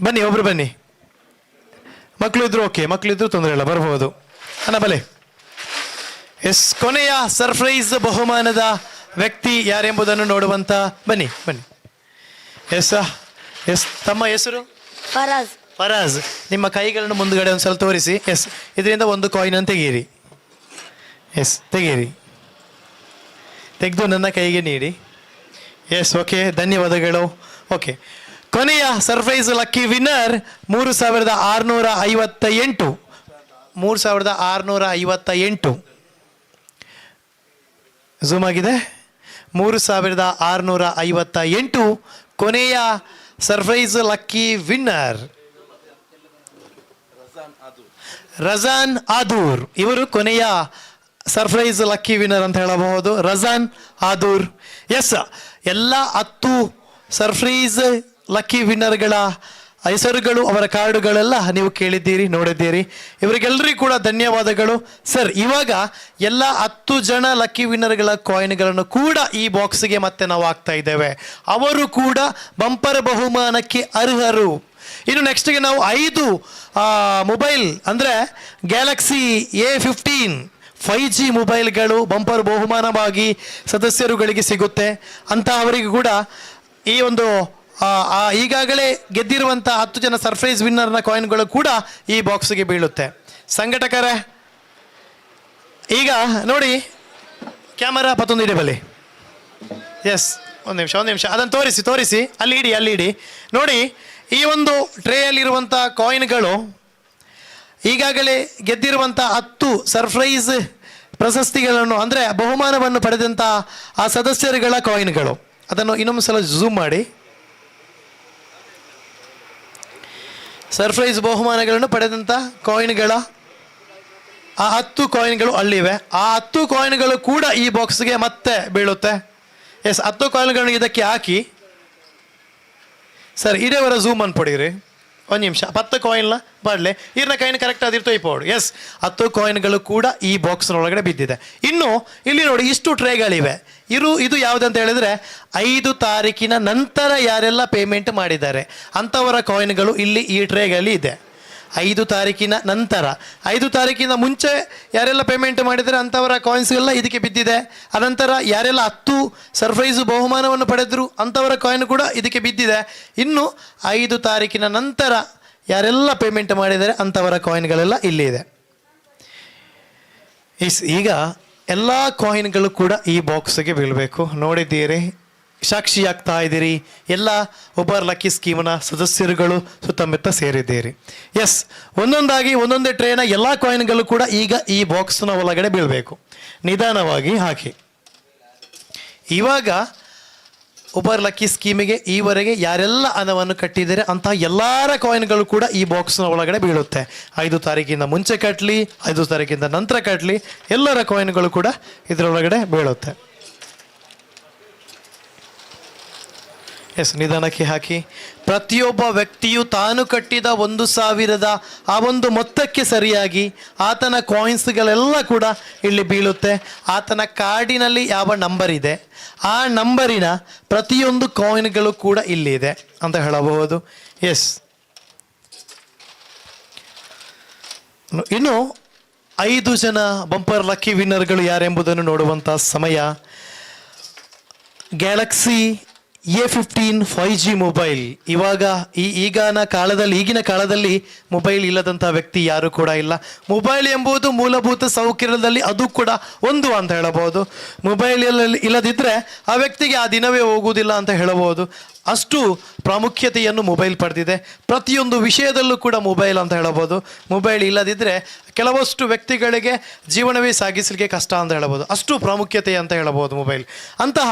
Speaker 1: ಬನ್ನಿ, ಒಬ್ರು ಬನ್ನಿ. ಮಕ್ಕಳಿದ್ರು ಓಕೆ, ಮಕ್ಕಳಿದ್ರು ತೊಂದರೆ ಇಲ್ಲ, ಬರ್ಬೋದು. ಬಲೆ ಕೊನೆಯ ಸರ್ಪ್ರೈಸ್ ಬಹುಮಾನದ ವ್ಯಕ್ತಿ ಯಾರೆಂಬುದನ್ನು ನೋಡುವಂತ ಬನ್ನಿ. ತಮ್ಮ ಹೆಸರು? ಫರಾಜ್. ನಿಮ್ಮ ಕೈಗಳನ್ನು ಮುಂದುಗಡೆ ಒಂದ್ಸಲ ತೋರಿಸಿ. ಇದರಿಂದ ಒಂದು ಕಾಯಿನ್ ಅನ್ನು ತೆಗೀರಿ. ತೆಗೀರಿ, ತೆಗೆದು ನನ್ನ ಕೈಗೆ ನೀಡಿ. ಓಕೆ, ಧನ್ಯವಾದಗಳು. ಓಕೆ, ಕೊನೆಯ ಸರ್ಪ್ರೈಸ್ ಲಕ್ಕಿ ವಿನ್ನರ್ 3658. 3658 ಝೂಮ್ ಆಗಿದೆ. 3658 ಕೊನೆಯ ಸರ್ಪ್ರೈಸ್ ಲಕ್ಕಿ ವಿನ್ನರ್ ರಜಾನ್ ಆದೂರ್, ಇವರು ಕೊನೆಯ ಸರ್ಪ್ರೈಸ್ ಲಕ್ಕಿ ವಿನ್ನರ್ ಅಂತ ಹೇಳಬಹುದು. ರಜಾನ್ ಆದೂರ್. ಎಲ್ಲ 10 ಸರ್ಪ್ರೈಸ್ ಲಕ್ಕಿ ವಿನ್ನರ್ಗಳ ಹೆಸರುಗಳು, ಅವರ ಕಾರ್ಡುಗಳೆಲ್ಲ ನೀವು ಕೇಳಿದ್ದೀರಿ, ನೋಡಿದ್ದೀರಿ. ಇವರಿಗೆಲ್ಲರಿಗೂ ಕೂಡ ಧನ್ಯವಾದಗಳು ಸರ್. ಇವಾಗ ಎಲ್ಲ 10 ಜನ ಲಕ್ಕಿ ವಿನ್ನರ್ಗಳ ಕಾಯಿನ್ಗಳನ್ನು ಕೂಡ ಈ ಬಾಕ್ಸ್ಗೆ ಮತ್ತೆ ನಾವು ಹಾಕ್ತಾ ಇದ್ದೇವೆ. ಅವರು ಕೂಡ ಬಂಪರ್ ಬಹುಮಾನಕ್ಕೆ ಅರ್ಹರು. ಇನ್ನು ನೆಕ್ಸ್ಟ್ಗೆ ನಾವು 5 ಮೊಬೈಲ್ ಅಂದರೆ ಗ್ಯಾಲಕ್ಸಿ A15 5G ಮೊಬೈಲ್ಗಳು ಬಂಪರ್ ಬಹುಮಾನವಾಗಿ ಸದಸ್ಯರುಗಳಿಗೆ ಸಿಗುತ್ತೆ ಅಂತ ಅವರಿಗೂ ಕೂಡ ಈ ಒಂದು ಈಗಾಗಲೇ ಗೆದ್ದಿರುವಂಥ 10 ಜನ ಸರ್ಪ್ರೈಸ್ ವಿನ್ನರ್ನ ಕಾಯಿನ್ಗಳು ಕೂಡ ಈ ಬಾಕ್ಸ್ಗೆ ಬೀಳುತ್ತೆ. ಸಂಘಟಕರೇ, ಈಗ ನೋಡಿ ಕ್ಯಾಮರಾ ಮತ್ತೊಂದು ಇದೆ ಬಲ್ಲಿ. ಒಂದು ನಿಮಿಷ ಅದನ್ನು ತೋರಿಸಿ ಅಲ್ಲಿ ಇಡಿ ನೋಡಿ. ಈ ಒಂದು ಟ್ರೇಯಲ್ಲಿರುವಂಥ ಕಾಯಿನ್ಗಳು ಈಗಾಗಲೇ ಗೆದ್ದಿರುವಂಥ 10 ಸರ್ಪ್ರೈಸ್ ಪ್ರಶಸ್ತಿಗಳನ್ನು ಅಂದರೆ ಬಹುಮಾನವನ್ನು ಪಡೆದಂಥ ಆ ಸದಸ್ಯರುಗಳ ಕಾಯಿನ್ಗಳು. ಅದನ್ನು ಇನ್ನೊಂದು ಸಲ ಝೂಮ್ ಮಾಡಿ. ಸರ್ಪ್ರೈಸ್ ಬಹುಮಾನಗಳನ್ನು ಪಡೆದಂಥ ಕಾಯಿನ್ಗಳ ಆ 10 ಕಾಯಿನ್ಗಳು ಅಲ್ಲಿವೆ. ಆ 10 ಕಾಯಿನ್ಗಳು ಕೂಡ ಈ ಬಾಕ್ಸ್ಗೆ ಮತ್ತೆ ಬೀಳುತ್ತೆ. 10 ಕಾಯಿನ್ಗಳನ್ನು ಇದಕ್ಕೆ ಹಾಕಿ ಸರ್ ಇಡೇವರ ಝೂಮ್ ಅನ್ಪಡಿರಿ. ಒಂದು ನಿಮಿಷ 10 ಕಾಯಿನ್ಲ ಬರಲಿ ಇರ್ನ ಕಾಯಿನ್ ಕರೆಕ್ಟ್ ಆದಿರ್ತೋ ಇಪ್ಪೋಡು. 10 ಕಾಯಿನ್ಗಳು ಕೂಡ ಈ ಬಾಕ್ಸ್ನೊಳಗಡೆ ಬಿದ್ದಿದೆ. ಇನ್ನು ಇಲ್ಲಿ ನೋಡಿ ಇಷ್ಟು ಟ್ರೇಗಳಿವೆ. ಇದು ಯಾವುದಂತ ಹೇಳಿದ್ರೆ 5 ತಾರೀಕಿನ ನಂತರ ಯಾರೆಲ್ಲ ಪೇಮೆಂಟ್ ಮಾಡಿದ್ದಾರೆ ಅಂಥವರ ಕಾಯಿನ್ಗಳು ಇಲ್ಲಿ ಈ ಟ್ರೇಗಲ್ಲಿ ಇದೆ. 5 ತಾರೀಕಿನ ನಂತರ, 5 ತಾರೀಕಿನ ಮುಂಚೆ ಯಾರೆಲ್ಲ ಪೇಮೆಂಟ್ ಮಾಡಿದರೆ ಅಂಥವರ ಕಾಯಿನ್ಸ್ಗೆಲ್ಲ ಇದಕ್ಕೆ ಬಿದ್ದಿದೆ. ಅನಂತರ ಯಾರೆಲ್ಲ 10 ಸರ್ಪ್ರೈಸು ಬಹುಮಾನವನ್ನು ಪಡೆದರು ಅಂಥವರ ಕಾಯಿನ್ ಕೂಡ ಇದಕ್ಕೆ ಬಿದ್ದಿದೆ. ಇನ್ನು 5 ತಾರೀಕಿನ ನಂತರ ಯಾರೆಲ್ಲ ಪೇಮೆಂಟ್ ಮಾಡಿದರೆ ಅಂಥವರ ಕಾಯಿನ್ಗಳೆಲ್ಲ ಇಲ್ಲಿ ಇದೆ. ಈಗ ಎಲ್ಲ ಕಾಯಿನ್ಗಳು ಕೂಡ ಈ ಬಾಕ್ಸ್ಗೆ ಬೀಳಬೇಕು. ನೋಡಿದ್ದೀರಿ, ಸಾಕ್ಷಿಯಾಗ್ತಾ ಇದ್ದೀರಿ. ಎಲ್ಲ ಉಬರ್ ಲಕ್ಕಿ ಸ್ಕೀಮ್ನ ಸದಸ್ಯರುಗಳು ಸುತ್ತಮುತ್ತ ಸೇರಿದ್ದೀರಿ. ಎಸ್, ಒಂದೊಂದಾಗಿ ಒಂದೊಂದೇ ಟ್ರೇನ ಎಲ್ಲ ಕಾಯಿನ್ಗಳು ಕೂಡ ಈಗ ಈ ಬಾಕ್ಸ್ನ ಒಳಗಡೆ ಬೀಳಬೇಕು. ನಿಧಾನವಾಗಿ ಹಾಕಿ. ಇವಾಗ ಉಬರ್ ಲಕ್ಕಿ ಸ್ಕೀಮಿಗೆ ಈವರೆಗೆ ಯಾರೆಲ್ಲ ಹಣವನ್ನು ಕಟ್ಟಿದ್ದಾರೆ ಅಂತಹ ಎಲ್ಲರ ಕಾಯಿನ್ಗಳು ಕೂಡ ಈ ಬಾಕ್ಸ್ನ ಒಳಗಡೆ ಬೀಳುತ್ತೆ. 5 ತಾರೀಕಿಂದ ಮುಂಚೆ ಕಟ್ಟಲಿ, 5 ತಾರೀಕಿಂದ ನಂತರ ಕಟ್ಟಲಿ, ಎಲ್ಲರ ಕಾಯಿನ್ಗಳು ಕೂಡ ಇದರೊಳಗಡೆ ಬೀಳುತ್ತೆ. ಎಸ್, ನಿಧಾನಕ್ಕೆ ಹಾಕಿ. ಪ್ರತಿಯೊಬ್ಬ ವ್ಯಕ್ತಿಯು ತಾನು ಕಟ್ಟಿದ 1,000 ಆ ಒಂದು ಮೊತ್ತಕ್ಕೆ ಸರಿಯಾಗಿ ಆತನ ಕಾಯಿನ್ಸ್ಗಳೆಲ್ಲ ಕೂಡ ಇಲ್ಲಿ ಬೀಳುತ್ತೆ. ಆತನ ಕಾರ್ಡಿನಲ್ಲಿ ಯಾವ ನಂಬರ್ ಇದೆ ಆ ನಂಬರಿನ ಪ್ರತಿಯೊಂದು ಕಾಯಿನ್ಗಳು ಕೂಡ ಇಲ್ಲಿ ಇದೆ ಅಂತ ಹೇಳಬಹುದು. ಎಸ್, ಇನ್ನು 5 ಜನ ಬಂಪರ್ ಲಕ್ಕಿ ವಿನ್ನರ್ಗಳು ಯಾರೆಂಬುದನ್ನು ನೋಡುವಂಥ ಸಮಯ. Galaxy A15 5G mobile. ಇವಾಗ ಈಗಿನ ಕಾಲದಲ್ಲಿ ಮೊಬೈಲ್ ಇಲ್ಲದಂಥ ವ್ಯಕ್ತಿ ಯಾರು ಕೂಡ ಇಲ್ಲ. ಮೊಬೈಲ್ ಎಂಬುದು ಮೂಲಭೂತ ಸೌಕರ್ಯದಲ್ಲಿ ಅದು ಕೂಡ ಒಂದು ಅಂತ ಹೇಳಬಹುದು. ಮೊಬೈಲ್ ಇಲ್ಲದಿದ್ದರೆ ಆ ವ್ಯಕ್ತಿಗೆ ಆ ದಿನವೇ ಹೋಗುವುದಿಲ್ಲ ಅಂತ ಹೇಳಬಹುದು. ಅಷ್ಟು ಪ್ರಾಮುಖ್ಯತೆಯನ್ನು ಮೊಬೈಲ್ ಪಡೆದಿದೆ. ಪ್ರತಿಯೊಂದು ವಿಷಯದಲ್ಲೂ ಕೂಡ ಮೊಬೈಲ್ ಅಂತ ಹೇಳಬಹುದು. ಮೊಬೈಲ್ ಇಲ್ಲದಿದ್ದರೆ ಕೆಲವಷ್ಟು ವ್ಯಕ್ತಿಗಳಿಗೆ ಜೀವನವೇ ಸಾಗಿಸಲಿಕ್ಕೆ ಕಷ್ಟ ಅಂತ ಹೇಳಬಹುದು. ಅಷ್ಟು ಪ್ರಾಮುಖ್ಯತೆ ಅಂತ ಹೇಳಬಹುದು ಮೊಬೈಲ್. ಅಂತಹ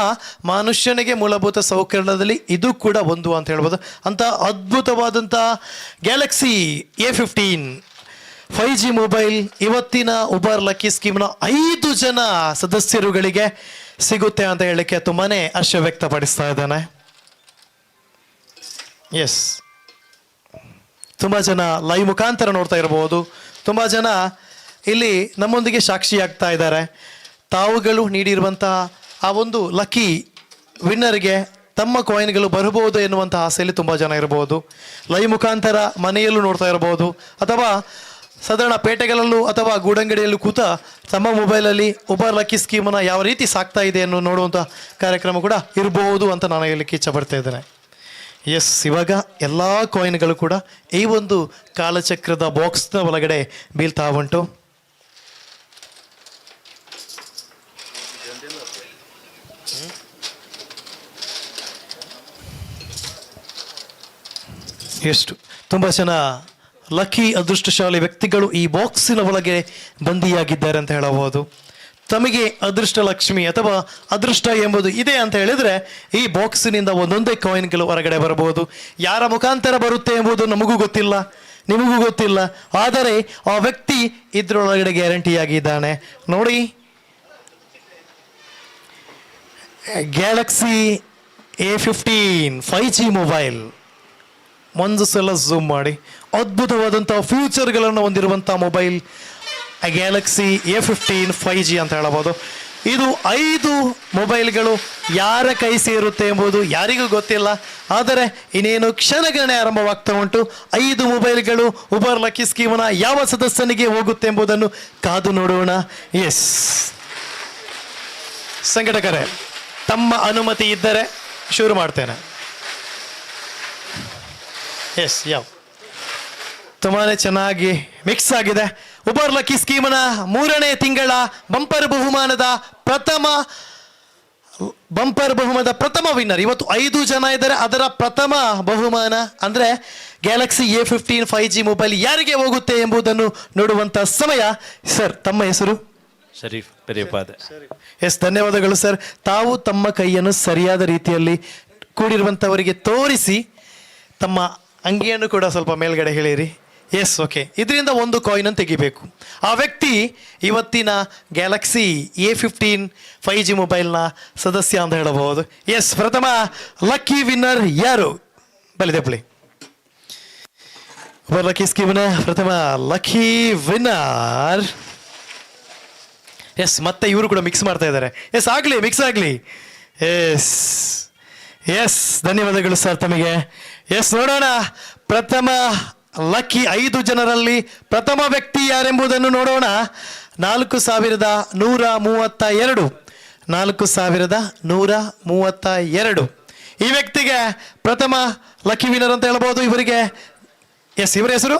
Speaker 1: ಮನುಷ್ಯನಿಗೆ ಮೂಲಭೂತ ಸೌಕರ್ಯದಲ್ಲಿ ಇದು ಕೂಡ ಒಂದು ಅಂತ ಹೇಳ್ಬೋದು. ಅಂತಹ ಅದ್ಭುತವಾದಂಥ ಗ್ಯಾಲಕ್ಸಿ A15 5G ಮೊಬೈಲ್ ಇವತ್ತಿನ ಉಬರ್ ಲಕ್ಕಿ ಸ್ಕೀಮ್ನ 5 ಜನ ಸದಸ್ಯರುಗಳಿಗೆ ಸಿಗುತ್ತೆ ಅಂತ ಹೇಳಲಿಕ್ಕೆ ತುಂಬಾ ಹರ್ಷ ವ್ಯಕ್ತಪಡಿಸ್ತಾ ಇದ್ದಾನೆ. ಎಸ್, ತುಂಬ ಜನ ಲೈವ್ ಮುಖಾಂತರ ನೋಡ್ತಾ ಇರಬಹುದು. ತುಂಬ ಜನ ಇಲ್ಲಿ ನಮ್ಮೊಂದಿಗೆ ಸಾಕ್ಷಿಯಾಗ್ತಾ ಇದ್ದಾರೆ. ತಾವುಗಳು ನೀಡಿರುವಂತಹ ಆ ಒಂದು ಲಕ್ಕಿ ವಿನ್ನರ್ಗೆ ತಮ್ಮ ಕಾಯಿನ್ಗಳು ಬರಬಹುದು ಎನ್ನುವಂಥ ಆಸೆಯಲ್ಲಿ ತುಂಬ ಜನ ಇರಬಹುದು. ಲೈವ್ ಮುಖಾಂತರ ಮನೆಯಲ್ಲೂ ನೋಡ್ತಾ ಇರಬಹುದು, ಅಥವಾ ಸಾಧಾರಣ ಪೇಟೆಗಳಲ್ಲೂ ಅಥವಾ ಗೂಡಂಗಡಿಯಲ್ಲೂ ಕೂತ ತಮ್ಮ ಮೊಬೈಲಲ್ಲಿ ಉಬರ್ ಲಕ್ಕಿ ಸ್ಕೀಮನ್ನು ಯಾವ ರೀತಿ ಸಾಕ್ತಾ ಇದೆ ಅನ್ನೋ ನೋಡುವಂಥ ಕಾರ್ಯಕ್ರಮ ಕೂಡ ಇರಬಹುದು ಅಂತ ನಾನು ಹೇಳಲಿಕ್ಕೆ ಇಚ್ಛಪಡ್ತಾ ಇದ್ದೇನೆ. ಎಸ್, ಇವಾಗ ಎಲ್ಲ ಕಾಯಿನ್ಗಳು ಕೂಡ ಈ ಒಂದು ಕಾಲಚಕ್ರದ ಬಾಕ್ಸ್ನ ಒಳಗಡೆ ಬೀಳ್ತಾ ಉಂಟು. ಎಷ್ಟು ತುಂಬ ಜನ ಲಕ್ಕಿ ಅದೃಷ್ಟಶಾಲಿ ವ್ಯಕ್ತಿಗಳು ಈ ಬಾಕ್ಸಿನ ಒಳಗೆ ಬಂದಿಯಾಗಿದ್ದಾರೆ ಅಂತ ಹೇಳಬಹುದು. ತಮಗೆ ಅದೃಷ್ಟ ಲಕ್ಷ್ಮಿ ಅಥವಾ ಅದೃಷ್ಟ ಎಂಬುದು ಇದೆ ಅಂತ ಹೇಳಿದರೆ ಈ ಬಾಕ್ಸಿನಿಂದ ಒಂದೊಂದೇ ಕಾಯಿನ್ಗಳು ಹೊರಗಡೆ ಬರಬಹುದು. ಯಾರ ಮುಖಾಂತರ ಬರುತ್ತೆ ಎಂಬುದು ನಮಗೂ ಗೊತ್ತಿಲ್ಲ, ನಿಮಗೂ ಗೊತ್ತಿಲ್ಲ. ಆದರೆ ಆ ವ್ಯಕ್ತಿ ಇದರೊಳಗಡೆ ಗ್ಯಾರಂಟಿಯಾಗಿದ್ದಾನೆ. ನೋಡಿ, ಗ್ಯಾಲಕ್ಸಿ A15 5G ಮೊಬೈಲ್. ಒಂದು ಸಲ ಝೂಮ್ ಮಾಡಿ. ಅದ್ಭುತವಾದಂಥ ಫ್ಯೂಚರ್ಗಳನ್ನು ಹೊಂದಿರುವಂಥ ಮೊಬೈಲ್ ಗ್ಯಾಲಕ್ಸಿ A15 5G ಅಂತ ಹೇಳಬಹುದು. ಇದು 5 ಮೊಬೈಲ್ಗಳು ಯಾರ ಕೈ ಸೇರುತ್ತೆ ಎಂಬುದು ಯಾರಿಗೂ ಗೊತ್ತಿಲ್ಲ. ಆದರೆ ಇನ್ನೇನು ಕ್ಷಣಗಣನೆ ಆರಂಭವಾಗ್ತಾ ಉಂಟು. 5 ಮೊಬೈಲ್ಗಳು ಉಬರ್ ಲಕ್ಕಿ ಸ್ಕೀಮ್ನ ಯಾವ ಸದಸ್ಯನಿಗೆ ಹೋಗುತ್ತೆ ಎಂಬುದನ್ನು ಕಾದು ನೋಡೋಣ. ಎಸ್, ಸಂಘಟಕರೇ, ತಮ್ಮ ಅನುಮತಿ ಇದ್ದರೆ ಶುರು ಮಾಡ್ತೇನೆ. ಎಸ್, ತುಂಬಾ ಚೆನ್ನಾಗಿ ಮಿಕ್ಸ್ ಆಗಿದೆ. ಉಬರ್ ಲಕ್ಕಿ ಸ್ಕೀಮ್ನ 3ನೇ ತಿಂಗಳ ಬಂಪರ್ ಬಹುಮಾನದ ಪ್ರಥಮ ವಿನ್ನರ್ ಇವತ್ತು 5 ಜನ ಇದ್ದಾರೆ. ಅದರ ಪ್ರಥಮ ಬಹುಮಾನ ಅಂದರೆ ಗ್ಯಾಲಕ್ಸಿ A15 5G ಮೊಬೈಲ್ ಯಾರಿಗೆ ಹೋಗುತ್ತೆ ಎಂಬುದನ್ನು ನೋಡುವಂಥ ಸಮಯ. ಸರ್, ತಮ್ಮ ಹೆಸರು?
Speaker 2: ಶರೀಫ್ ಪೆರಿಯಪಾದೆ.
Speaker 1: ಎಸ್, ಧನ್ಯವಾದಗಳು ಸರ್. ತಾವು ತಮ್ಮ ಕೈಯನ್ನು ಸರಿಯಾದ ರೀತಿಯಲ್ಲಿ ಕೂಡಿರುವಂಥವರಿಗೆ ತೋರಿಸಿ ತಮ್ಮ ಅಂಗಿಯನ್ನು ಕೂಡ ಸ್ವಲ್ಪ ಮೇಲ್ಗಡೆ ಹೇಳಿರಿ. Yes, okay. ಇದರಿಂದ ಒಂದು ಕಾಯಿನನ್ನು ತೆಗಿಬೇಕು. ಆ ವ್ಯಕ್ತಿ ಇವತ್ತಿನ ಗ್ಯಾಲಕ್ಸಿ A15 5G ಮೊಬೈಲ್ನ ಸದಸ್ಯ ಅಂತ ಹೇಳಬಹುದು. ಎಸ್, ಪ್ರಥಮ ಲಕ್ಕಿ ವಿನ್ನರ್ ಯಾರು? ಬಲಿ ಉಬರ್ ಲಕ್ಕಿ ಸ್ಕೀಮ್ನ ಪ್ರಥಮ ಲಕ್ಕಿ ವಿನ್ನರ್. ಎಸ್, ಮತ್ತೆ ಇವರು ಕೂಡ ಮಿಕ್ಸ್ ಮಾಡ್ತಾ ಇದ್ದಾರೆ. ಎಸ್, ಆಗಲಿ, ಮಿಕ್ಸ್ ಆಗಲಿ. ಎಸ್ ಎಸ್, ಧನ್ಯವಾದಗಳು ಸರ್ ತಮಗೆ. ಎಸ್, ನೋಡೋಣ ಪ್ರಥಮ ಲಕ್ಕಿ 5 ಜನರಲ್ಲಿ ಪ್ರಥಮ ವ್ಯಕ್ತಿ ಯಾರೆಂಬುದನ್ನು ನೋಡೋಣ. 4132 4132 ಈ ವ್ಯಕ್ತಿಗೆ ಪ್ರಥಮ ಲಕ್ಕಿ ವಿನರ್ ಅಂತ ಹೇಳ್ಬೋದು. ಇವರಿಗೆ ಎಸ್, ಇವರ ಹೆಸರು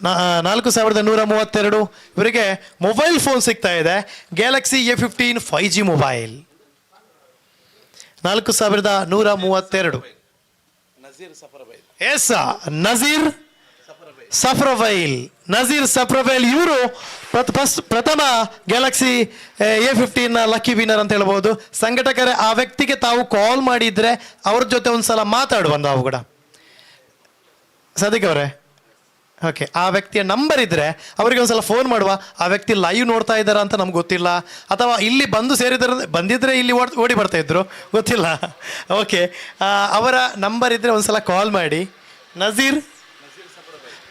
Speaker 1: 4132. ಇವರಿಗೆ ಮೊಬೈಲ್ ಫೋನ್ ಸಿಗ್ತಾ ಇದೆ, Galaxy A15 5G mobile. 4132. Yes Nazeer ಸಫ್ರವೈಲ್ ಇವರು ಪ್ರಥಮ ಗ್ಯಾಲಕ್ಸಿ A15 ಲಕ್ಕಿ ವಿನ್ನರ್ ಅಂತ ಹೇಳ್ಬೋದು. ಸಂಘಟಕರೇ ಆ ವ್ಯಕ್ತಿಗೆ ತಾವು ಕಾಲ್ ಮಾಡಿದ್ರೆ ಅವ್ರ ಜೊತೆ ಒಂದ್ಸಲ ಮಾತಾಡುವ ನಾವು ಕೂಡ. ಸದಿಕ್ ಅವರೇ, ಓಕೆ, ಆ ವ್ಯಕ್ತಿಯ ನಂಬರ್ ಇದ್ರೆ ಅವರಿಗೆ ಒಂದ್ಸಲ ಫೋನ್ ಮಾಡುವ. ಆ ವ್ಯಕ್ತಿ ಲೈವ್ ನೋಡ್ತಾ ಇದ್ದಾರಾ ಅಂತ ನಮ್ಗೆ ಗೊತ್ತಿಲ್ಲ, ಅಥವಾ ಇಲ್ಲಿ ಬಂದಿದ್ರೆ ಇಲ್ಲಿ ಓಡಿ ಬರ್ತಾ ಇದ್ರು, ಗೊತ್ತಿಲ್ಲ. ಓಕೆ, ಅವರ ನಂಬರ್ ಇದ್ರೆ ಒಂದ್ಸಲ ಕಾಲ್ ಮಾಡಿ.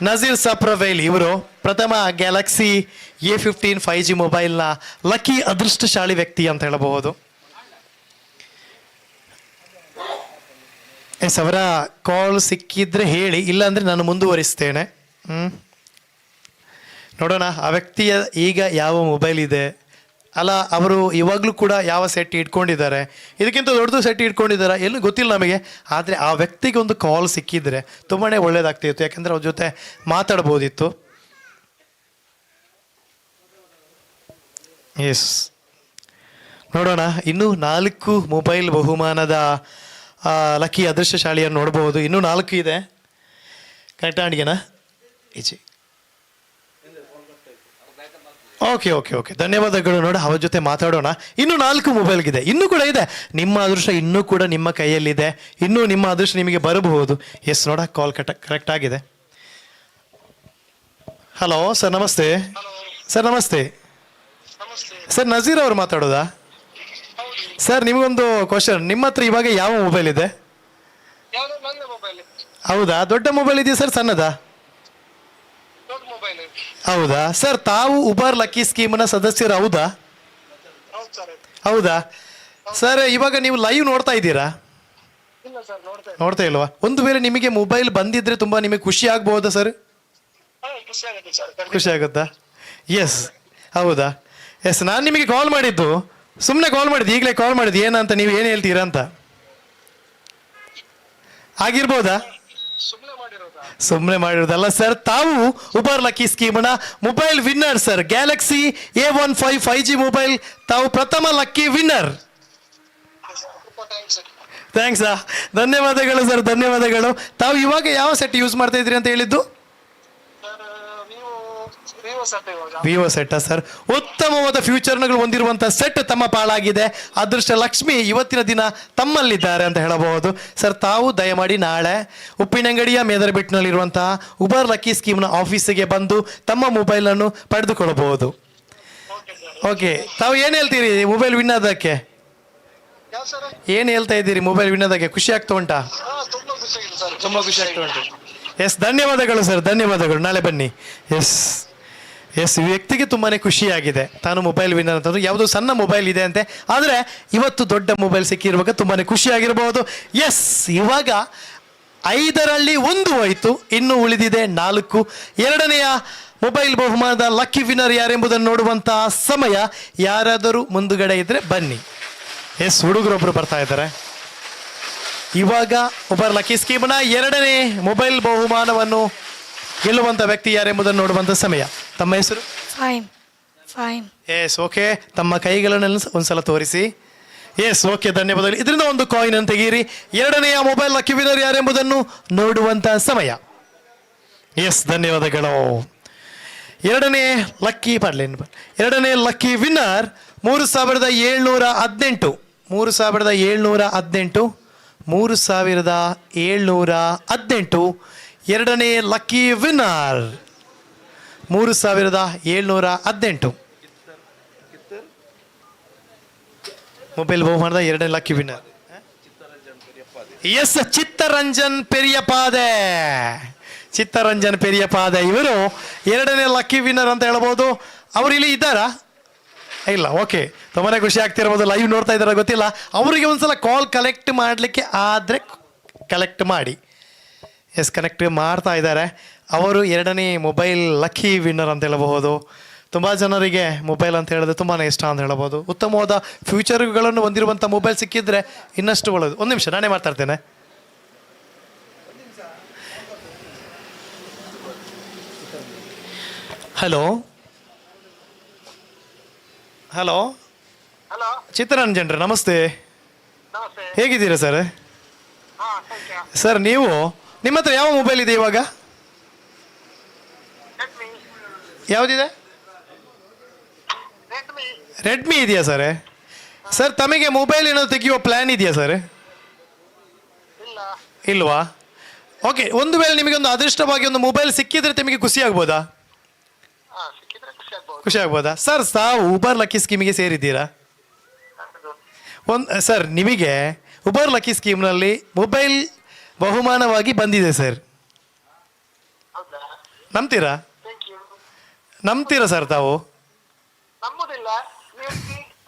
Speaker 1: ನಜೀರ್ ಸಫ್ರವೈಲ್ ಇವರು ಪ್ರಥಮ ಗ್ಯಾಲಕ್ಸಿ A15 5G ಮೊಬೈಲ್ನ ಲಕ್ಕಿ ಅದೃಷ್ಟಶಾಲಿ ವ್ಯಕ್ತಿ ಅಂತ ಹೇಳಬಹುದು. ಎಸ್, ಅವರ ಕಾಲ್ ಸಿಕ್ಕಿದ್ರೆ ಹೇಳಿ, ಇಲ್ಲಾಂದ್ರೆ ನಾನು ಮುಂದುವರಿಸ್ತೇನೆ. ನೋಡೋಣ ಆ ವ್ಯಕ್ತಿಯ ಈಗ ಯಾವ ಮೊಬೈಲ್ ಇದೆ, ಅಲ್ಲ ಅವರು ಇವಾಗಲೂ ಕೂಡ ಯಾವ ಸೆಟ್ ಇಟ್ಕೊಂಡಿದ್ದಾರೆ, ಇದಕ್ಕಿಂತ ದೊಡ್ಡದು ಸೆಟ್ ಇಟ್ಕೊಂಡಿದ್ದಾರೆ ಎಲ್ಲೂ ಗೊತ್ತಿಲ್ಲ ನಮಗೆ. ಆದರೆ ಆ ವ್ಯಕ್ತಿಗೆ ಒಂದು ಕಾಲ್ ಸಿಕ್ಕಿದ್ರೆ ತುಂಬಾ ಒಳ್ಳೇದಾಗ್ತಿತ್ತು, ಯಾಕಂದರೆ ಅವ್ರ ಜೊತೆ ಮಾತಾಡ್ಬೋದಿತ್ತು. ಎಸ್, ನೋಡೋಣ. ಇನ್ನೂ 4 ಮೊಬೈಲ್ ಬಹುಮಾನದ ಲಕ್ಕಿ ಅದೃಷ್ಟಶಾಲಿಯನ್ನು ನೋಡಬಹುದು. ಇನ್ನೂ 4 ಇದೆ. ಕರೆಕ್ಟ್ ಅಡಿಗೆನಾ ಈಚೆ? ಓಕೆ, ಧನ್ಯವಾದಗಳು. ನೋಡ, ಅವ್ರ ಜೊತೆ ಮಾತಾಡೋಣ. ಇನ್ನೂ 4 ಮೊಬೈಲ್ಗಿದೆ, ಇನ್ನೂ ಕೂಡ ಇದೆ. ನಿಮ್ಮ ಅದೃಷ್ಟ ಇನ್ನೂ ಕೂಡ ನಿಮ್ಮ ಕೈಯಲ್ಲಿದೆ, ಇನ್ನೂ ನಿಮ್ಮ ಅದೃಷ್ಟ ನಿಮಗೆ ಬರಬಹುದು. ಎಸ್, ನೋಡ, ಕಾಲ್ ಕರೆಕ್ಟ್ ಆಗಿದೆ. ಹಲೋ ಸರ್, ನಮಸ್ತೆ. ಸರ್ ನಮಸ್ತೆ. ಸರ್ ನಜೀರ್ ಅವರು ಮಾತಾಡೋದಾ? ಸರ್, ನಿಮಗೊಂದು ಕ್ವಶನ್. ನಿಮ್ಮ ಹತ್ರ ಇವಾಗ ಯಾವ ಮೊಬೈಲ್ ಇದೆ? ಹೌದಾ? ದೊಡ್ಡ ಮೊಬೈಲ್ ಇದೆಯಾ ಸರ್, ಸಣ್ಣದಾ? ಹೌದಾ ಸರ್, ತಾವು ಉಬರ್ ಲಕ್ಕಿ ಸ್ಕೀಮ್ನ ಸದಸ್ಯರು ಹೌದಾ? ಹೌದಾ ಸರ್, ಇವಾಗ ನೀವು ಲೈವ್ ನೋಡ್ತಾ ಇದ್ದೀರಾ? ನೋಡ್ತಾ ಇಲ್ವಾ? ಒಂದು ವೇಳೆ ನಿಮಗೆ ಮೊಬೈಲ್ ಬಂದಿದ್ರೆ ತುಂಬಾ ನಿಮಗೆ ಖುಷಿ ಆಗ್ಬಹುದಾ ಸರ್? ಖುಷಿ ಆಗುತ್ತಾ? ಎಸ್, ಹೌದಾ? ಎಸ್, ನಾನು ನಿಮಗೆ ಕಾಲ್ ಮಾಡಿದ್ದು, ಸುಮ್ಮನೆ ಕಾಲ್ ಮಾಡಿದ್ದು, ಈಗಲೇ ಕಾಲ್ ಮಾಡಿದ್ದು. ಏನಂತ ನೀವು ಏನು ಹೇಳ್ತೀರಾ ಅಂತ? ಆಗಿರ್ಬೋದಾ? ಸುಮ್ಮನೆ ಮಾಡಿರೋದಲ್ಲ ಸರ್, ತಾವು ಉಬರ್ ಲಕ್ಕಿ ಸ್ಕೀಮ್ನ mobile winner sir. Galaxy A15 5G mobile ತಾವು ಪ್ರಥಮ ಲಕ್ಕಿ ವಿನ್ನರ್. ಥ್ಯಾಂಕ್ಸ್, ಧನ್ಯವಾದಗಳು ಸರ್, ಧನ್ಯವಾದಗಳು. ತಾವು ಇವಾಗ ಯಾವ ಸೆಟ್ ಯೂಸ್ ಮಾಡ್ತಾ ಇದ್ರಿ ಅಂತ ಹೇಳಿದ್ದು? Vivo set sir. ಉತ್ತಮವಾದ ಫ್ಯೂಚರ್ಗಳು ಹೊಂದಿರುವಂತಹ ಸೆಟ್ ತಮ್ಮ ಪಾಲಾಗಿದೆ. ಅದೃಷ್ಟ ಲಕ್ಷ್ಮಿ ಇವತ್ತಿನ ದಿನ ತಮ್ಮಲ್ಲಿದ್ದಾರೆ ಅಂತ ಹೇಳಬಹುದು ಸರ್. ತಾವು ದಯಮಾಡಿ ನಾಳೆ ಉಪ್ಪಿನಂಗಡಿಯ ಮೇದರಬೆಟ್ಟಿನಲ್ಲಿರುವಂತಹ ಉಬರ್ ಲಕ್ಕಿ ಸ್ಕೀಮ್ನ ಆಫೀಸಿಗೆ ಬಂದು ತಮ್ಮ ಮೊಬೈಲನ್ನು ಪಡೆದುಕೊಳ್ಳಬಹುದು. ಓಕೆ, ತಾವು ಏನು ಹೇಳ್ತೀರಿ ಮೊಬೈಲ್ ವಿನ್ ಆದಕ್ಕೆ? ಏನು ಹೇಳ್ತಾ ಇದ್ದೀರಿ ಮೊಬೈಲ್ ವಿನ್ ಆದಕ್ಕೆ? ಖುಷಿ ಆಗ್ತಾ ಉಂಟಾ? ತುಂಬ ಖುಷಿ ಆಗ್ತಾ ಉಂಟು. ಎಸ್, ಧನ್ಯವಾದಗಳು ಸರ್, ಧನ್ಯವಾದಗಳು. ನಾಳೆ ಬನ್ನಿ. ಎಸ್, ಈ ವ್ಯಕ್ತಿಗೆ ತುಂಬಾ ಖುಷಿಯಾಗಿದೆ, ತಾನು ಮೊಬೈಲ್ ವಿನ್ನರ್ ಅಂತಂದ್ರೆ. ಯಾವುದೋ ಸಣ್ಣ ಮೊಬೈಲ್ ಇದೆ ಅಂತೆ, ಆದರೆ ಇವತ್ತು ದೊಡ್ಡ ಮೊಬೈಲ್ ಸಿಕ್ಕಿರುವಾಗ ತುಂಬಾ ಖುಷಿಯಾಗಿರ್ಬೋದು. ಎಸ್, ಇವಾಗ 5ರಲ್ಲಿ 1 ಹೋಯಿತು, ಇನ್ನು ಉಳಿದಿದೆ 4. ಎರಡನೆಯ ಮೊಬೈಲ್ ಬಹುಮಾನದ ಲಕ್ಕಿ ವಿನ್ನರ್ ಯಾರೆಂಬುದನ್ನು ನೋಡುವಂತಹ ಸಮಯ. ಯಾರಾದರೂ ಮುಂದುಗಡೆ ಇದ್ರೆ ಬನ್ನಿ. ಎಸ್, ಹುಡುಗರೊಬ್ಬರು ಬರ್ತಾ ಇದ್ದಾರೆ. ಇವಾಗ ಉಬರ್ ಲಕ್ಕಿ ಸ್ಕೀಮ್ನ 2ನೇ ಮೊಬೈಲ್ ಬಹುಮಾನವನ್ನು ಗೆಲ್ಲುವಂಥ ವ್ಯಕ್ತಿ ಯಾರೆಂಬುದನ್ನು ನೋಡುವಂಥ ಸಮಯ. ತಮ್ಮ ಹೆಸರು?
Speaker 3: ಫೈಮ್.
Speaker 1: Yes, okay. ತಮ್ಮ ಕೈಗಳನ್ನೆಲ್ಲ ಒಂದ್ಸಲ ತೋರಿಸಿ. ಎಸ್, ಓಕೆ, ಧನ್ಯವಾದಗಳು. ಇದರಿಂದ ಒಂದು ಕಾಯಿನ್ ಅನ್ನು ತೆಗೀರಿ. 2ನೇ ಮೊಬೈಲ್ ಲಕ್ಕಿ ವಿನ್ನರ್ ಯಾರೆಂಬುದನ್ನು ನೋಡುವಂಥ ಸಮಯ. ಎಸ್, ಧನ್ಯವಾದಗಳು. 2ನೇ ಲಕ್ಕಿ ವಿನ್ನರ್ 3718. 2ನೇ ಲಕ್ಕಿ ವಿನ್ನರ್ 3718. ಮೊಬೈಲ್ ಬಹುಮಾನದ 2ನೇ ಲಕ್ಕಿ ವಿನ್ನರ್ ಎಸ್, ಚಿತ್ತರಂಜನ್ ಪೆರಿಯಪಾದೆ. ಇವರು 2ನೇ ಲಕ್ಕಿ ವಿನ್ನರ್ ಅಂತ ಹೇಳ್ಬೋದು. ಅವರು ಇಲ್ಲಿ ಇದ್ದಾರಾ? ಇಲ್ಲ. ಓಕೆ, ತುಂಬಾ ಖುಷಿ ಆಗ್ತಿರ್ಬೋದು. ಲೈವ್ ನೋಡ್ತಾ ಇದ್ದಾರಾ ಗೊತ್ತಿಲ್ಲ. ಅವರಿಗೆ ಒಂದ್ಸಲ ಕಾಲ್ ಕಲೆಕ್ಟ್ ಮಾಡಲಿಕ್ಕೆ ಆದರೆ ಕಲೆಕ್ಟ್ ಮಾಡಿ. ಎಸ್, ಕನೆಕ್ಟ್ ಮಾಡ್ತಾ ಇದ್ದಾರೆ. ಅವರು 2ನೇ ಮೊಬೈಲ್ ಲಕ್ಕಿ ವಿನ್ನರ್ ಅಂತ ಹೇಳಬಹುದು. ತುಂಬ ಜನರಿಗೆ ಮೊಬೈಲ್ ಅಂತ ಹೇಳಿದ್ರೆ ತುಂಬಾ ಇಷ್ಟ ಅಂತ ಹೇಳ್ಬೋದು. ಉತ್ತಮವಾದ ಫ್ಯೂಚರ್ಗಳನ್ನು ಹೊಂದಿರುವಂಥ ಮೊಬೈಲ್ ಸಿಕ್ಕಿದ್ರೆ ಇನ್ನಷ್ಟು ಒಳ್ಳೆಯದು. ಒಂದು ನಿಮಿಷ, ನಾನೇ ಮಾತಾಡ್ತೇನೆ. ಹಲೋ, ಚಿತ್ತರಂಜನ್ ರೀ, ನಮಸ್ತೆ.
Speaker 4: ನಮಸ್ತೆ.
Speaker 1: ಹೇಗಿದ್ದೀರಾ ಸರ್?
Speaker 4: ಹಾ, ಸೌಖ್ಯ.
Speaker 1: ಸರ್ ನೀವು ನಿಮ್ಮ ಹತ್ರ ಯಾವ ಮೊಬೈಲ್ ಇದೆ ಇವಾಗ?
Speaker 4: ರೆಡ್ಮಿ.
Speaker 1: ಯಾವುದಿದೆ?
Speaker 4: ರೆಡ್ಮಿ.
Speaker 1: ರೆಡ್ಮಿ ಇದೆಯಾ ಸರ್? ಸರ್ ತಮಗೆ ಮೊಬೈಲ್ ಏನಾದ್ರು ತೆಗೆಯುವ ಪ್ಲ್ಯಾನ್ ಇದೆಯಾ ಸರ್?
Speaker 4: ಇಲ್ಲ.
Speaker 1: ಇಲ್ವಾ? ಓಕೆ, ಒಂದು ವೇಳೆ ನಿಮಗೆ ಒಂದು ಅದೃಷ್ಟವಾಗಿ ಒಂದು ಮೊಬೈಲ್ ಸಿಕ್ಕಿದ್ರೆ ನಿಮಗೆ ಖುಷಿ ಆಗ್ಬೋದಾ?
Speaker 4: ಹಾ, ಸಿಕ್ಕಿದ್ರೆ ಖುಷಿ ಆಗ್ಬೋದು.
Speaker 1: ಖುಷಿ ಆಗ್ಬೋದಾ ಸರ್? ತಾವು ಉಬರ್ ಲಕ್ಕಿ ಸ್ಕೀಮಿಗೆ ಸೇರಿದ್ದೀರಾ?
Speaker 4: ಹೌದು.
Speaker 1: ಸರ್ ನಿಮಗೆ ಉಬರ್ ಲಕ್ಕಿ ಸ್ಕೀಮ್ನಲ್ಲಿ ಮೊಬೈಲ್ ಬಹುಮಾನವಾಗಿ ಬಂದಿದೆ ಸರ್.
Speaker 4: ಹೌದಾ?
Speaker 1: ನಂಬ್ತೀರಾ?
Speaker 4: Thank you.
Speaker 1: ನಂಬ್ತೀರಾ ಸರ್ ತಾವು?
Speaker 4: ನಂಬುದಿಲ್ಲ. ನೀವು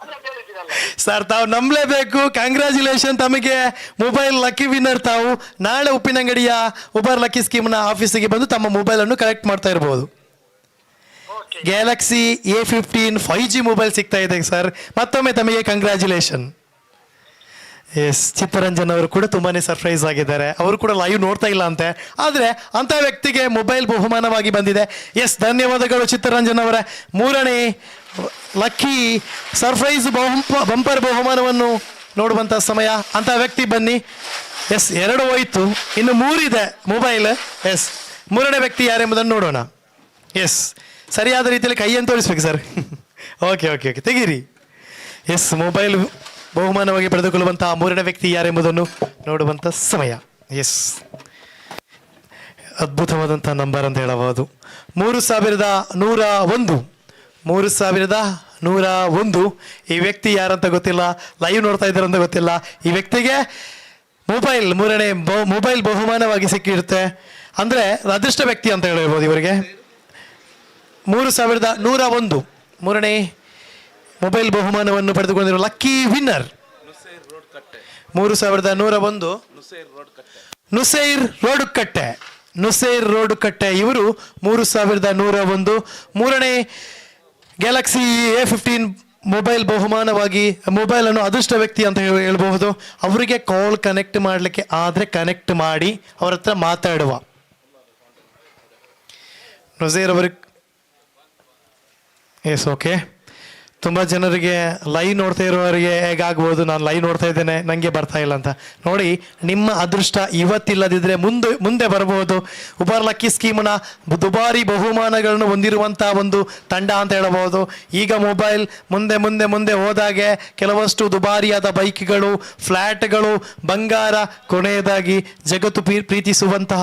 Speaker 4: ಅದೇ ಹೇಳಿದ್ದೀರಲ್ಲ.
Speaker 1: ಸರ್ ತಾವು ನಂಬಲೇಬೇಕು. ಕಂಗ್ರ್ಯಾಚುಲೇಷನ್, ತಮಗೆ ಮೊಬೈಲ್ ಲಕ್ಕಿ ವಿನ್ನರ್. ತಾವು ನಾಳೆ ಉಪ್ಪಿನಂಗಡಿಯ ಉಬರ್ ಲಕ್ಕಿ ಸ್ಕೀಮ್ನ ಆಫೀಸಿಗೆ ಬಂದು ತಮ್ಮ ಮೊಬೈಲನ್ನು ಕಲೆಕ್ಟ್ ಮಾಡ್ತಾ ಇರ್ಬೋದು.
Speaker 4: Okay.
Speaker 1: Galaxy A15 5G mobile ಸಿಗ್ತಾ ಇದೆ ಸರ್. ಮತ್ತೊಮ್ಮೆ ತಮಗೆ ಕಂಗ್ರ್ಯಾಚುಲೇಷನ್. ಎಸ್, ಚಿತ್ತರಂಜನ್ ಅವರು ಕೂಡ ತುಂಬಾನೇ ಸರ್ಪ್ರೈಸ್ ಆಗಿದ್ದಾರೆ. ಅವರು ಕೂಡ ಲೈವ್ ನೋಡ್ತಾ ಇಲ್ಲ ಅಂತೆ, ಆದರೆ ಅಂಥ ವ್ಯಕ್ತಿಗೆ ಮೊಬೈಲ್ ಬಹುಮಾನವಾಗಿ ಬಂದಿದೆ. ಎಸ್, ಧನ್ಯವಾದಗಳು ಚಿತ್ತರಂಜನ್ ಅವರೇ. ಮೂರನೇ ಲಕ್ಕಿ ಸರ್ಪ್ರೈಸ್ ಬಂಪರ್ ಬಹುಮಾನವನ್ನು ನೋಡುವಂಥ ಸಮಯ. ಅಂಥ ವ್ಯಕ್ತಿ ಬನ್ನಿ. ಎಸ್, 2 ಹೋಯಿತು, ಇನ್ನು 3 ಇದೆ ಮೊಬೈಲ್. ಎಸ್, ಮೂರನೇ ವ್ಯಕ್ತಿ ಯಾರೆಂಬುದನ್ನು ನೋಡೋಣ. ಎಸ್, ಸರಿಯಾದ ರೀತಿಯಲ್ಲಿ ಕೈಯನ್ನು ತೋರಿಸ್ಬೇಕು ಸರ್. ಓಕೆ ಓಕೆ ಓಕೆ, ತೆಗೀರಿ. ಎಸ್, ಮೊಬೈಲ್ ಬಹುಮಾನವಾಗಿ ಪಡೆದುಕೊಳ್ಳುವಂತಹ ಮೂರನೇ ವ್ಯಕ್ತಿ ಯಾರೆಂಬುದನ್ನು ನೋಡುವಂಥ ಸಮಯ. ಎಸ್, ಅದ್ಭುತವಾದಂಥ ನಂಬರ್ ಅಂತ ಹೇಳಬಹುದು. 3101. 3101. ಈ ವ್ಯಕ್ತಿ ಯಾರಂತ ಗೊತ್ತಿಲ್ಲ, ಲೈವ್ ನೋಡ್ತಾ ಇದ್ದಾರೆ ಅಂತ ಗೊತ್ತಿಲ್ಲ. ಈ ವ್ಯಕ್ತಿಗೆ ಮೊಬೈಲ್ ಮೂರನೇ ಮೊಬೈಲ್ ಬಹುಮಾನವಾಗಿ ಸಿಕ್ಕಿರುತ್ತೆ. ಅಂದರೆ ಅದೃಷ್ಟ ವ್ಯಕ್ತಿ ಅಂತ ಹೇಳ್ಬೋದು ಇವರಿಗೆ. 3101 ಮೂರನೇ ಮೊಬೈಲ್ ಬಹುಮಾನವನ್ನು ಪಡೆದುಕೊಂಡಿರುವ ಲಕ್ಕಿ ವಿನ್ನರ್ 3101 ನುಸೈರ್ ರೋಡ್ ಕಟ್ಟೆ. ಇವರು 3101 ಮೂರನೇ ಗ್ಯಾಲಕ್ಸಿ A15 ಮೊಬೈಲ್ ಬಹುಮಾನವಾಗಿ ಮೊಬೈಲನ್ನು ಅದೃಷ್ಟ ವ್ಯಕ್ತಿ ಅಂತ ಹೇಳ್ಬಹುದು. ಅವರಿಗೆ ಕಾಲ್ ಕನೆಕ್ಟ್ ಮಾಡಲಿಕ್ಕೆ ಆದರೆ ಕನೆಕ್ಟ್ ಮಾಡಿ ಅವರ ಹತ್ರ ಮಾತಾಡುವ. ನುಸೈರ್ ಅವರಿಗೆ ಎಸ್, ಓಕೆ. ತುಂಬ ಜನರಿಗೆ ಲೈವ್ ನೋಡ್ತಾ ಇರೋರಿಗೆ ಹೇಗಾಗ್ಬೋದು, ನಾನು ಲೈವ್ ನೋಡ್ತಾ ಇದ್ದೇನೆ ನನಗೆ ಬರ್ತಾ ಇಲ್ಲ ಅಂತ. ನೋಡಿ, ನಿಮ್ಮ ಅದೃಷ್ಟ ಇವತ್ತಿಲ್ಲದಿದ್ದರೆ ಮುಂದೆ ಬರಬಹುದು. ಉಬರ್ ಲಕ್ಕಿ ಸ್ಕೀಮ್ನ ದುಬಾರಿ ಬಹುಮಾನಗಳನ್ನು ಹೊಂದಿರುವಂಥ ಒಂದು ತಂಡ ಅಂತ ಹೇಳಬಹುದು. ಈಗ ಮೊಬೈಲ್ ಮುಂದೆ ಮುಂದೆ ಮುಂದೆ ಹೋದಾಗೆ ಕೆಲವಷ್ಟು ದುಬಾರಿಯಾದ ಬೈಕ್ಗಳು, ಫ್ಲ್ಯಾಟ್ಗಳು, ಬಂಗಾರ, ಕೊನೆಯದಾಗಿ ಜಗತ್ತು ಪ್ರೀತಿಸುವಂತಹ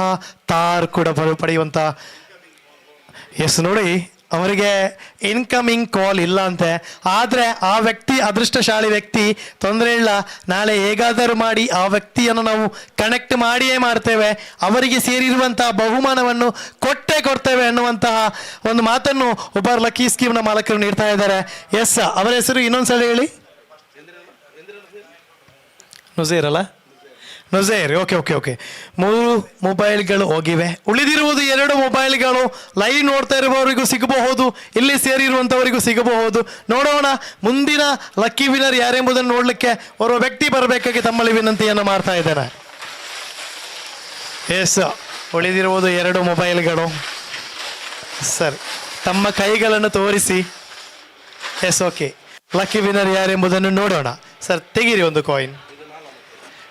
Speaker 1: ತಾರ್ ಕೂಡ ಪಡೆಯುವಂಥ. ಎಸ್, ನೋಡಿ, ಅವರಿಗೆ ಇನ್ಕಮಿಂಗ್ ಕಾಲ್ ಇಲ್ಲ ಅಂತೆ. ಆದರೆ ಆ ವ್ಯಕ್ತಿ ಅದೃಷ್ಟಶಾಲಿ ವ್ಯಕ್ತಿ, ತೊಂದರೆ ಇಲ್ಲ, ನಾಳೆ ಹೇಗಾದರೂ ಮಾಡಿ ಆ ವ್ಯಕ್ತಿಯನ್ನು ನಾವು ಕನೆಕ್ಟ್ ಮಾಡಿಯೇ ಮಾಡ್ತೇವೆ, ಅವರಿಗೆ ಸೇರಿರುವಂತಹ ಬಹುಮಾನವನ್ನು ಕೊಡ್ತೇವೆ ಅನ್ನುವಂತಹ ಒಂದು ಮಾತನ್ನು ಉಬರ್ ಲಕ್ಕಿ ಸ್ಕೀಮ್ನ ಮಾಲಕರು ನೀಡ್ತಾ ಇದ್ದಾರೆ. ಎಸ್, ಅವರ ಹೆಸರು ಇನ್ನೊಂದ್ಸಲ ಹೇಳಿ. ನುಸೈರ್ ಅಲ್ಲ? ನುಸೈರ್. Okay okay okay. 3 ಮೊಬೈಲ್ಗಳು ಹೋಗಿವೆ. ಉಳಿದಿರುವುದು 2 ಮೊಬೈಲ್ಗಳು. ಲೈವ್ ನೋಡ್ತಾ ಇರುವವರಿಗೂ ಸಿಗಬಹುದು, ಇಲ್ಲಿ ಸೇರಿರುವಂಥವರಿಗೂ ಸಿಗಬಹುದು. ನೋಡೋಣ ಮುಂದಿನ ಲಕ್ಕಿ ವಿನರ್ ಯಾರೆಂಬುದನ್ನು ನೋಡಲಿಕ್ಕೆ ಓರ್ವ ವ್ಯಕ್ತಿ ಬರಬೇಕಾಗಿ ತಮ್ಮಲ್ಲಿ ವಿನಂತಿಯನ್ನು ಮಾಡ್ತಾ ಇದ್ದೇನೆ. ಎಸ್, ಉಳಿದಿರುವುದು 2 ಮೊಬೈಲ್ಗಳು. ಸರ್, ತಮ್ಮ ಕೈಗಳನ್ನು ತೋರಿಸಿ. Yes, okay. ಲಕ್ಕಿ ವಿನರ್ ಯಾರೆಂಬುದನ್ನು ನೋಡೋಣ. ಸರ್, ತೆಗೀರಿ ಒಂದು ಕಾಯಿನ್.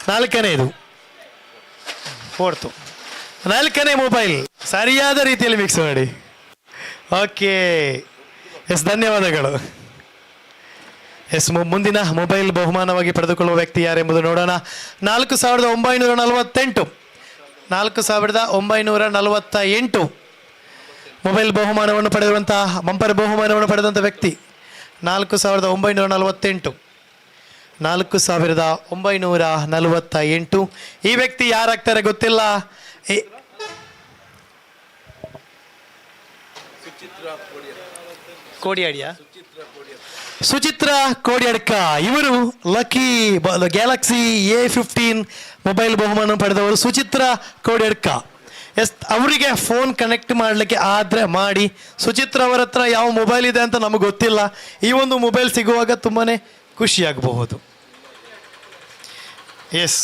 Speaker 1: 4ನೇದು, 4th 4ನೇ ಮೊಬೈಲ್ ಸರಿಯಾದ ರೀತಿಯಲ್ಲಿ ಮಿಕ್ಸ್ ಮಾಡಿ. ಓಕೆ, ಎಸ್, ಧನ್ಯವಾದಗಳು. ಎಸ್, ಮುಂದಿನ ಮೊಬೈಲ್ ಬಹುಮಾನವಾಗಿ ಪಡೆದುಕೊಳ್ಳುವ ವ್ಯಕ್ತಿ ಯಾರೆಂಬುದು ನೋಡೋಣ. 4948 4948 ಮೊಬೈಲ್ ಬಹುಮಾನವನ್ನು ಪಡೆದಿರುವಂತಹ ಬಂಪರ್ ಬಹುಮಾನವನ್ನು ಪಡೆದಂಥ ವ್ಯಕ್ತಿ 4948 4948. ಈ ವ್ಯಕ್ತಿ ಯಾರಾಗ್ತಾರೆ ಗೊತ್ತಿಲ್ಲ. ಕೋಡಿಯಾಡಿಯಾ? ಸುಚಿತ್ರಾ ಕೋಡಿಯಡ್ಕ. ಇವರು ಲಕ್ಕಿ ಗ್ಯಾಲಕ್ಸಿ A15 ಮೊಬೈಲ್ ಬಹುಮಾನ ಪಡೆದವರು ಸುಚಿತ್ರಾ ಕೋಡಿಯಡ್ಕ. ಎಸ್, ಅವರಿಗೆ ಫೋನ್ ಕನೆಕ್ಟ್ ಮಾಡಲಿಕ್ಕೆ ಆದರೆ ಮಾಡಿ. ಸುಚಿತ್ರಾ ಅವರ ಹತ್ರ ಯಾವ ಮೊಬೈಲ್ ಇದೆ ಅಂತ ನಮಗೆ ಗೊತ್ತಿಲ್ಲ. ಈ ಒಂದು ಮೊಬೈಲ್ ಸಿಗುವಾಗ ತುಂಬಾ ಖುಷಿಯಾಗಬಹುದು. ಎಸ್,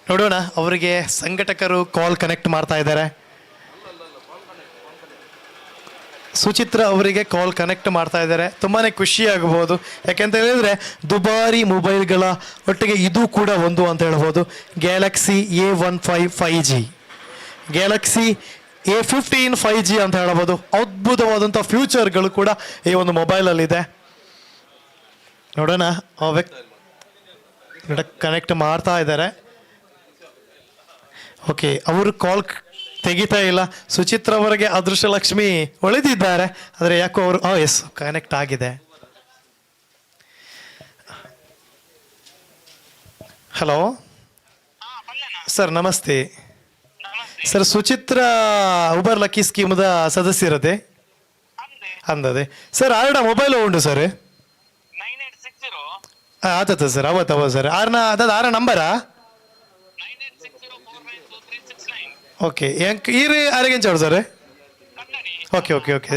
Speaker 1: ನೋಡೋಣ. ಅವರಿಗೆ ಸಂಘಟಕರು ಕಾಲ್ ಕನೆಕ್ಟ್ ಮಾಡ್ತಾ ಇದ್ದಾರೆ. ಸುಚಿತ್ರ ಅವರಿಗೆ ಕಾಲ್ ಕನೆಕ್ಟ್ ಮಾಡ್ತಾ ಇದ್ದಾರೆ. ತುಂಬಾ ಖುಷಿ ಆಗಬಹುದು, ಯಾಕೆಂತ ಹೇಳಿದ್ರೆ ದುಬಾರಿ ಮೊಬೈಲ್ಗಳ ಒಟ್ಟಿಗೆ ಇದು ಕೂಡ ಒಂದು ಅಂತ ಹೇಳ್ಬೋದು. Galaxy A15 5G, Galaxy A15 5G ಅಂತ ಹೇಳ್ಬೋದು. ಅದ್ಭುತವಾದಂಥ ಫ್ಯೂಚರ್ಗಳು ಕೂಡ ಈ ಒಂದು ಮೊಬೈಲಲ್ಲಿದೆ. ನೋಡೋಣ, ಆ ವ್ಯಕ್ತಿ ಕನೆಕ್ಟ್ ಮಾಡ್ತಾ ಇದ್ದಾರೆ. ಓಕೆ, ಅವರು ಕಾಲ್ ತೆಗಿತಾ ಇಲ್ಲ. ಸುಚಿತ್ರ ಅವರಿಗೆ ಅದೃಷ್ಟಲಕ್ಷ್ಮಿ ಒಳೆದಿದ್ದಾರೆ, ಆದರೆ ಯಾಕೋ ಅವರು ಎಸ್ ಕನೆಕ್ಟ್ ಆಗಿದೆ. ಹಲೋ ಸರ್, ನಮಸ್ತೆ ಸರ್. ಸುಚಿತ್ರ ಉಬರ್ ಲಕ್ಕಿ ಸ್ಕೀಮ್ದ ಸದಸ್ಯರದೆ ಅಂದದೆ ಸರ್. ಆರ್ಡ ಮೊಬೈಲ್ ಉಂಟು ಸರ್. ಆತದ ಸರ್, ಅವತ್ತು ಸರ್. ಆರ ನಂಬರಾ? ಓಕೆ, ಈರು ಆರೆಗೆಂಚ sir. Okay okay okay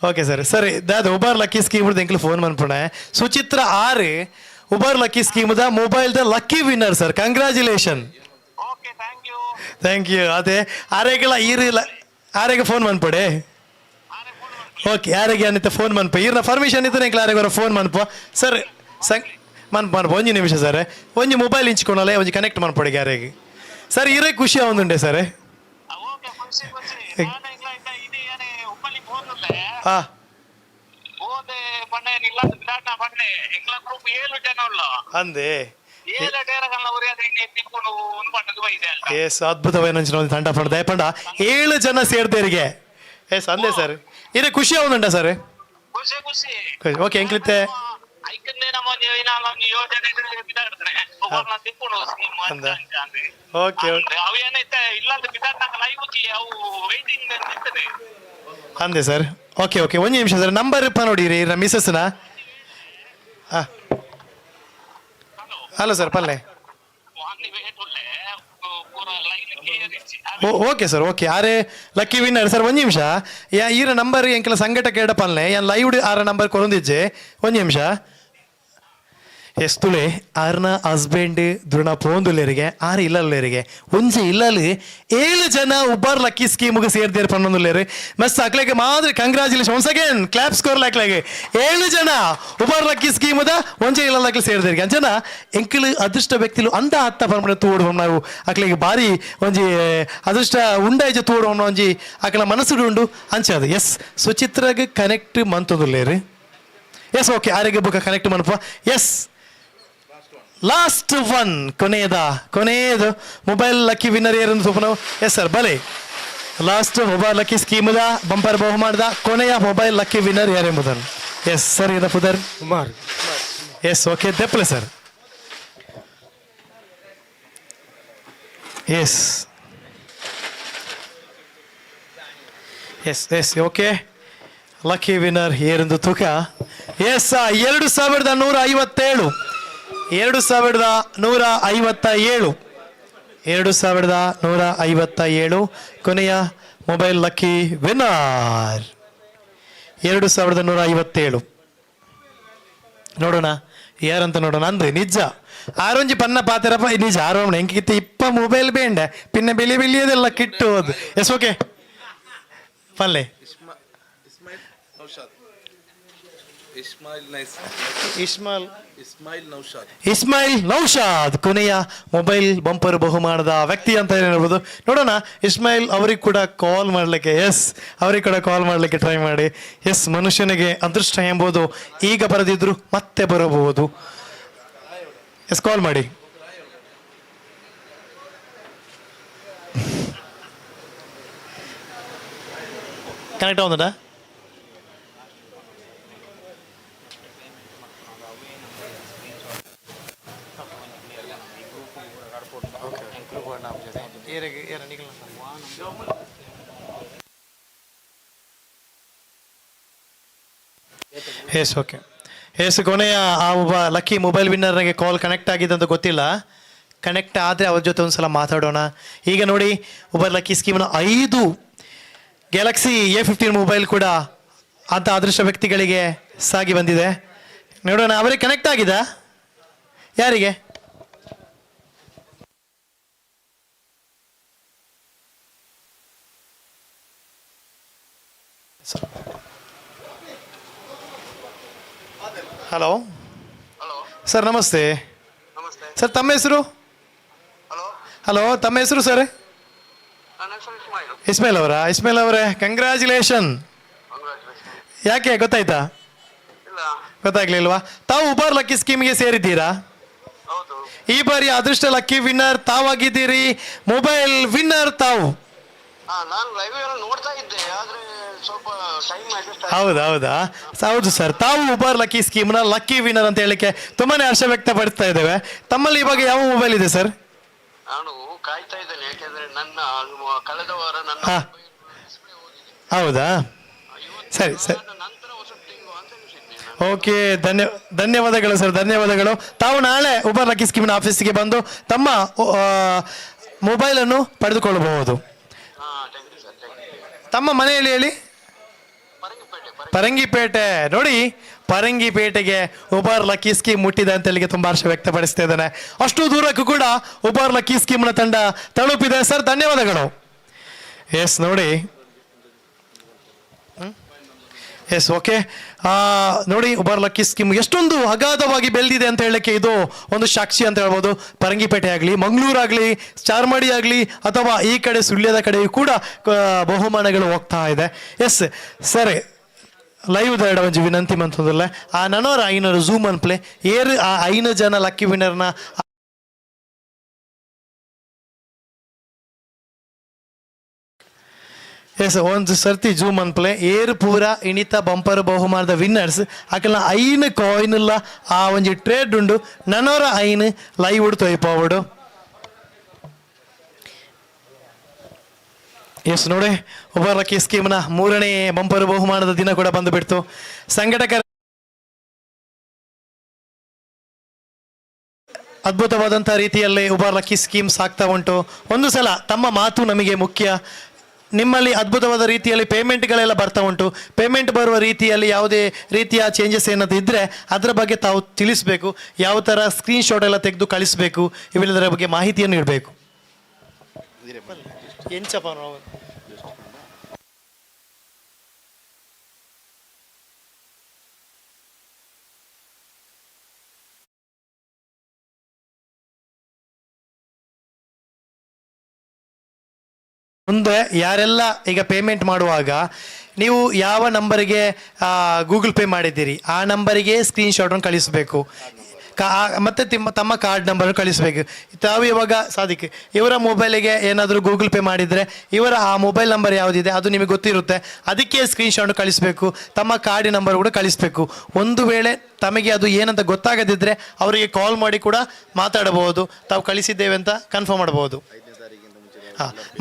Speaker 1: okay sir. ಸರಿ, ದಾದ ಉಬರ್ ಲಕ್ಕಿ ಸ್ಕೀಮ್ದ ಎಂಕ್ಲು ಫೋನ್ ಮನ್ಪುಣೆ. ಸುಚಿತ್ರ ಆರು ಉಬರ್ ಲಕ್ಕಿ ಸ್ಕೀಮ್ದ ಮೊಬೈಲ್ದ lucky winner sir. Congratulation. Thank you. ಅದೇ ಆರೆಗೆಲ್ಲ ಆರೆಗೆ ಫೋನ್ ಮನ್ಪಡೆ. ಓಕೆ, ಯಾರಿಗೆ ಅನ್ನಿತ್ತ ಫೋನ್ ಮನ್ಪ ಈರ್ನ ಪರ್ಮಿಷನ್ ಇತ್ತು ಎಂಕ್ಲ ಆರೆಗೆ ಫೋನ್ ಮನ್ಪ ಸರ್. ಮನ್ಪ ಒಂಜಿ ನಿಮಿಷ ಸರ್. ಒಂಜಿ ಮೊಬೈಲ್ ಇಂಚ್ಕೊಳಲ್ಲ, ಒಂಜಿ ಕನೆಕ್ಟ್ ಮನ್ಪಡೆ ಯಾರಿಗೆ ಸರ್. ಇರೇ ಖುಷಿ ಆಗುಂಡೆ ಸರ್. ಹಾಂ ಅಂದೆ ಎಸ್ ಅದ್ಭುತమైన ತಂಡ ಪಂಡ ದಯಪಂಡ 7 ಜನ ಸೇರ್ದೇರಿಗೆ ಎಸ್ ಅಂದೆ ಸರ್. ಇರೇ ಖುಷಿ ಆಗುಂಡ ಸರ್. ಓಕೆ, ಎಂಕ್ಲಿತ್ತೆ ಓಕೆ ಅಂದೆ ಸರ್. ಓಕೆ ಓಕೆ, ಒಂದು ನಿಮಿಷ ಸರ್. ನಂಬರ್ ಇಪ್ಪ ನೋಡಿರಿ ಮಿಸ್ಸಸ್ನ. ಹಾಂ, ಹಲೋ ಸರ್, ಪಲ್ಲೆ. Okay sir, okay. ಆರೆ ಲಕ್ಕಿ ವಿನ್ನರ್ ಸರ್. ಒಂದು ನಿಮಿಷ, ಈರ ನಂಬರ್ ಎಂಕಲ ಸಂಘಟ ಕೇಡ ಪಲ್ಲೆ ಯಾನ್ ಲೈವ್ ಆರ ನಂಬರ್ ಕೊರೊಂದಿಜ್ಜೆ. ಒಂದು ನಿಮಿಷ. ಎಸ್ ತುಳೆ ಆರ್ನ ಹಸ್ಬೆಂಡ್ ದೃಢ ಪೋಂದುಲ್ಲೇರಿಗೆ ಆರು ಇಲ್ಲಲ್ಲೇರಿಗೆ ಒಂಜಿ ಇಲ್ಲಲ್ಲಿ 7 ಜನ ಉಬರ್ ಲಕ್ಕಿ ಸ್ಕೀಮ್ಗೆ ಸೇರ್ದೇರು ಪನ್ನೊಂದುಲ್ಲೇರು ಮಸ್ತ್ ಅಕ್ಲೆಗೆ ಮಾತ್ರ congratulation once again clap score ಲಾಕ್ಲೆಗೆ 7 ಜನ ಉಬರ್ ಲಕ್ಕಿ ಸ್ಕೀಮ್ದ ಒಂಜೆ ಇಲ್ಲಕ್ಕೆ ಸೇರ್ದೇರಿಗೆ ಅಂಚನ ಎಂಕಲು ಅದೃಷ್ಟ ವ್ಯಕ್ತಿಲು ಅಂದ ಅತ್ತ ಪರ್ಮನೆ ತೂಡು ನಾವು ಅಕ್ಲೆಗೆ ಬಾರಿ ಒಂಜಿ ಅದೃಷ್ಟ ಉಂಡಾಯ್ಜ ತೂಡು ಒಂಜಿ ಅಕ್ಲ ಮನಸ್ಸುಡು ಉಂಡು ಅಂಚದು. ಎಸ್, ಸುಚಿತ್ರಗೆ ಕನೆಕ್ಟ್ ಮಂತದುಲ್ಲೇರು. ಎಸ್, ಓಕೆ, ಆರೆಗೆ ಬುಕ್ಕ ಕನೆಕ್ಟ್ ಮನಪ. ಎಸ್, ಲಾಸ್ಟ್ ಒನ್, ಕೊನೆಯದು ಮೊಬೈಲ್ ಲಕ್ಕಿ ವಿನ್ನರ್ ಏರು ನಾವು. ಎಸ್ ಸರ್, ಬಲೆ ಲಾಸ್ಟ್ ಮೊಬೈಲ್ ಲಕ್ಕಿ ಸ್ಕೀಮ್ದ ಬಂಪರ್ ಬಹುಮಾನದ ಕೊನೆಯ ಮೊಬೈಲ್ ಲಕ್ಕಿ ವಿನ್ನರ್ ಯಾರೆಂಬುದನ್ನು. ಎಸ್ ಸರ್, ಇದು ಪುದರ್ ಕುಮಾರ್. ಎಸ್, ಓಕೆ, ದೆಪ್ಪಲೆ sir. Yes yes yes okay, lucky winner ಏರೆಂದು ತೂಕ ಎಸ್ 2157 2157 ಕೊನೆಯ ಮೊಬೈಲ್ ಲಕ್ಕಿ ವಿನ್ನರ್ 2157. ನೋಡೋಣ ಯಾರಂತ ನೋಡೋಣ. ಅಂದ್ರೆ ನಿಜ ಆರೊಂಜಿ ಪನ್ನ ಪಾತೆರಪ್ಪ ನಿಜ ಆರೋಣ ಎಂಕಿತ್ತ ಇಪ್ಪ ಮೊಬೈಲ್ ಬೇಂಡ ಪಿನ್ನ ಬೆಳಿಯದೆಲ್ಲ ಕಿಟ್ಟುವುದು. ಎಸ್, ಓಕೆ, ಪಲ್ಲೆ ಇಸ್ಮಾಯಿಲ್ ನೌಶಾದ್ ಕೊನೆಯ ಮೊಬೈಲ್ ಬಂಪರ್ ಬಹುಮಾನದ ವ್ಯಕ್ತಿ ಅಂತ ಹೇಳ್ಬೋದು. ನೋಡೋಣ ಇಸ್ಮಾಯಿಲ್ ಅವರಿಗೆ ಕೂಡ ಕಾಲ್ ಮಾಡಲಿಕ್ಕೆ. ಎಸ್, ಅವರಿಗೆ ಕೂಡ ಕಾಲ್ ಮಾಡಲಿಕ್ಕೆ ಟ್ರೈ ಮಾಡಿ. ಎಸ್, ಮನುಷ್ಯನಿಗೆ ಅದೃಷ್ಟ ಎಂಬುದು ಈಗ ಬರದಿದ್ರು ಮತ್ತೆ ಬರಬಹುದು. ಎಸ್, ಕಾಲ್ ಮಾಡಿ. ಕನೆಕ್ಟ್ ಆಗುದಾ? Yes, okay. ಎಸ್, ಕೊನೆಯ ಆ ಒಬ್ಬ ಲಕ್ಕಿ ಮೊಬೈಲ್ ವಿನ್ನರ್ಗೆ ಕಾಲ್ ಕನೆಕ್ಟ್ ಆಗಿದೆ ಅಂತ ಗೊತ್ತಿಲ್ಲ. ಕನೆಕ್ಟ್ ಆದರೆ ಅವ್ರ ಜೊತೆ ಒಂದ್ಸಲ ಮಾತಾಡೋಣ. ಈಗ ನೋಡಿ, ಉಬರ್ ಲಕ್ಕಿ ಸ್ಕೀಮ್ನ 5 ಗ್ಯಾಲಕ್ಸಿ A15 ಮೊಬೈಲ್ ಕೂಡ ಅಂತ ಅದೃಷ್ಟ ವ್ಯಕ್ತಿಗಳಿಗೆ ಸಾಗಿ ಬಂದಿದೆ. ನೋಡೋಣ, ಅವರಿಗೆ ಕನೆಕ್ಟ್ ಆಗಿದಾ? ಯಾರಿಗೆ? ಹಲೋ
Speaker 4: ಹಲೋ
Speaker 1: ಸರ್ ನಮಸ್ತೆ.
Speaker 4: ನಮಸ್ತೆ.
Speaker 1: ಸರ್ ತಮ್ಮ ಹೆಸರು?
Speaker 4: ಹಲೋ,
Speaker 1: ಹಲೋ ತಮ್ಮ ಹೆಸರು ಸರ್?
Speaker 4: ನನ್ನ ಹೆಸರು ಇಸ್ಮಾಯಿಲ್.
Speaker 1: ಇಸ್ಮಾಯಿಲ್ ಅವರೇ ಕಂಗ್ರ್ಯಾಚುಲೇಷನ್.
Speaker 4: ಕಂಗ್ರಾಚುಲೇಷನ್.
Speaker 1: ಯಾಕೆ ಗೊತ್ತಾಯ್ತಾ?
Speaker 4: ಇಲ್ಲ.
Speaker 1: ಗೊತ್ತಾಗ್ಲಿಲ್ವಾ? ತಾವು ಉಬಾರ್ ಲಕ್ಕಿ ಸ್ಕೀಮ್ಗೆ ಸೇರಿದ್ದೀರಾ?
Speaker 4: ಹೌದು.
Speaker 1: ಈ ಬಾರಿ ಅದೃಷ್ಟ ಲಕ್ಕಿ ವಿನ್ನರ್ ತಾವಾಗಿದ್ದೀರಿ. ಮೊಬೈಲ್ ವಿನ್ನರ್ ತಾವು.
Speaker 4: ನಾನು ಲೈವ್ ನೋಡ್ತಾ ಇದ್ದೆ, ಆದ್ರೆ ಸ್ವಲ್ಪ ಟೈಮ್ ಅಡ್ಜಸ್ಟ್
Speaker 1: ಹೌದಾ ಹೌದು ಸರ್, ತಾವು ಉಬಾರ್ ಲಕ್ಕಿ ಸ್ಕೀಮ್ನ ಲಕ್ಕಿ ವಿನ್ನರ್ ಅಂತ ಹೇಳಿಕ್ಕೆ ತುಂಬಾನೇ ಹರ್ಷ ವ್ಯಕ್ತಪಡಿಸ್ತಾ ಇದ್ದೇವೆ. ತಮ್ಮಲ್ಲಿ ಇವಾಗ ಯಾವ ಮೊಬೈಲ್ ಇದೆ ಸರ್?
Speaker 4: ನಾನು ಕಾಯ್ತಾ ಇದ್ದೇನೆ, ಯಾಕೆಂದ್ರೆ ನನ್ನ ಕಳೆದ ವಾರ ನನ್ನ
Speaker 1: ಹಾ.
Speaker 4: ಡಿಸ್ಪ್ಲೇ ಹೋಗಿದೆ.
Speaker 1: ಹೌದಾ,
Speaker 4: ಇವತ್ತು
Speaker 1: ಸರಿ ಸರಿ,
Speaker 4: ನಾನು ನಂತರ ಹೊಸ ತೆಗೆಯುವ ಅಂತ ಅನಿಸಿದ್ದೆ.
Speaker 1: ಓಕೆ. ಧನ್ಯವಾದಗಳು ಸರ್, ಧನ್ಯವಾದಗಳು. ತಾವು ನಾಳೆ ಉಬಾರ್ ಲಕ್ಕಿ ಸ್ಕೀಮ್ನ ಆಫೀಸಿಗೆ ಬಂದು ತಮ್ಮ ಮೊಬೈಲನ್ನು ಪಡೆದುಕೊಳ್ಳಬಹುದು.
Speaker 4: Thank you sir, thank you.
Speaker 1: ತಮ್ಮ ಮನೆಯಲ್ಲಿ ಹೇಳಿ. ಪರಂಗಿಪೇಟೆ ನೋಡಿ, ಪರಂಗಿಪೇಟೆಗೆ ಉಬಾರ್ ಲಕ್ಕಿ ಸ್ಕೀಮ್ ಮುಟ್ಟಿದೆ ಅಂತ ಹೇಳಿಗೆ ತುಂಬಾ ಹರ್ಷ ವ್ಯಕ್ತಪಡಿಸ್ತಾ ಇದ್ದಾನೆ. ಅಷ್ಟು ದೂರಕ್ಕೂ ಕೂಡ ಉಬಾರ್ ಲಕ್ಕಿ ಸ್ಕೀಮ್ನ ತಂಡ ತಲುಪಿದೆ ಸರ್, ಧನ್ಯವಾದಗಳು. ಎಸ್ ನೋಡಿ, ಎಸ್ ಓಕೆ. ನೋಡಿ ಉಬಾರ್ ಲಕ್ಕಿ ಸ್ಕೀಮ್ ಎಷ್ಟೊಂದು ಅಗಾಧವಾಗಿ ಬೆಳೆದಿದೆ ಅಂತ ಹೇಳಕ್ಕೆ ಇದು ಒಂದು ಸಾಕ್ಷಿ ಅಂತ ಹೇಳ್ಬೋದು. ಪರಂಗಿಪೇಟೆ ಆಗಲಿ, ಮಂಗಳೂರಾಗಲಿ, ಚಾರ್ಮಾಡಿ ಆಗಲಿ, ಅಥವಾ ಈ ಕಡೆ ಸುಳ್ಯದ ಕಡೆಯೂ ಕೂಡ ಬಹುಮಾನಗಳು ಹೋಗ್ತಾ ಇದೆ. ಎಸ್ ಸರಿ, ಲೈವ್ ದಾಡ ಒಂಜಿ ವಿನಂತಿ ಮಂತಂದಿಲ್ಲ. ಆ ನನೋರ 500 ಝೂಮ್ ಅನ್ಪ್ಲೆ ಏರು ಆ 5 ಜನ ಲಕ್ಕಿ ವಿನ್ನರ್ನ ಎಸ್ ಒಂದು ಸರ್ತಿ ಜೂಮ್ ಅನ್ಪ್ಲೆ ಏರು ಪೂರ ಇಣಿತ ಬಂಪರ್ ಬಹುಮಾನದ ವಿನ್ನರ್ಸ್ ಅಕಲ್ನ 5 ಕಾಯಿನ್ ಇಲ್ಲ ಆ ಒಂಜಿ ಟ್ರೇಡ್ ಉಂಡು. ನನೋರ 5 ಲೈವ್ ಉಡು ತೊಯ್ಪಾವಡು. ಎಸ್ ನೋಡಿ, ಉಬಾರ್ ಲಕ್ಕಿ ಸ್ಕೀಮ್ನ 3ನೇ ಬಂಪರ್ ಬಹುಮಾನದ ದಿನ ಕೂಡ ಬಂದು ಬಿಡ್ತು. ಸಂಘಟಕರ ಅದ್ಭುತವಾದಂತಹ ರೀತಿಯಲ್ಲಿ ಉಬಾರ್ ಲಕ್ಕಿ ಸ್ಕೀಮ್ ಸಾಗ್ತಾ ಉಂಟು. ಒಂದು ಸಲ ತಮ್ಮ ಮಾತು ನಮಗೆ ಮುಖ್ಯ. ನಿಮ್ಮಲ್ಲಿ ಅದ್ಭುತವಾದ ರೀತಿಯಲ್ಲಿ ಪೇಮೆಂಟ್ಗಳೆಲ್ಲ ಬರ್ತಾ ಉಂಟು. ಪೇಮೆಂಟ್ ಬರುವ ರೀತಿಯಲ್ಲಿ ಯಾವುದೇ ರೀತಿಯ ಚೇಂಜಸ್ ಏನಾದರೂ ಇದ್ದರೆ ಅದರ ಬಗ್ಗೆ ತಾವು ತಿಳಿಸಬೇಕು. ಯಾವ ಥರ ಸ್ಕ್ರೀನ್ಶಾಟ್ ಎಲ್ಲ ತೆಗೆದು ಕಳಿಸಬೇಕು, ಇವೆಲ್ಲದರ ಬಗ್ಗೆ ಮಾಹಿತಿಯನ್ನು ನೀಡಬೇಕು. ಎಂಚಪ್ಪ ನಾವು ಮುಂದೆ ಯಾರೆಲ್ಲ ಈಗ ಪೇಮೆಂಟ್ ಮಾಡುವಾಗ ನೀವು ಯಾವ ನಂಬರಿಗೆ ಗೂಗಲ್ ಪೇ ಮಾಡಿದ್ದೀರಿ ಆ ನಂಬರಿಗೆ ಸ್ಕ್ರೀನ್ಶಾಟನ್ನು ಕಳಿಸಬೇಕು. ಮತ್ತೆ ತಮ್ಮ ಕಾರ್ಡ್ ನಂಬರ್ ಕಳಿಸಬೇಕು. ತಾವು ಇವಾಗ ಸಾದಿಕ್ ಇವರ ಮೊಬೈಲಿಗೆ ಏನಾದರೂ ಗೂಗಲ್ ಪೇ ಮಾಡಿದರೆ ಇವರ ಆ ಮೊಬೈಲ್ ನಂಬರ್ ಯಾವುದಿದೆ ಅದು ನಿಮಗೆ ಗೊತ್ತಿರುತ್ತೆ, ಅದಕ್ಕೆ ಸ್ಕ್ರೀನ್ಶಾಟ್ ಕಳಿಸಬೇಕು. ತಮ್ಮ ಕಾರ್ಡ್ ನಂಬರ್ ಕೂಡ ಕಳಿಸಬೇಕು. ಒಂದು ವೇಳೆ ತಮಗೆ ಅದು ಏನಂತ ಗೊತ್ತಾಗದಿದ್ದರೆ ಅವರಿಗೆ ಕಾಲ್ ಮಾಡಿ ಕೂಡ ಮಾತಾಡಬಹುದು, ತಾವು ಕಳಿಸಿದ್ದೇವೆ ಅಂತ ಕನ್ಫರ್ಮ್ ಮಾಡಬಹುದು.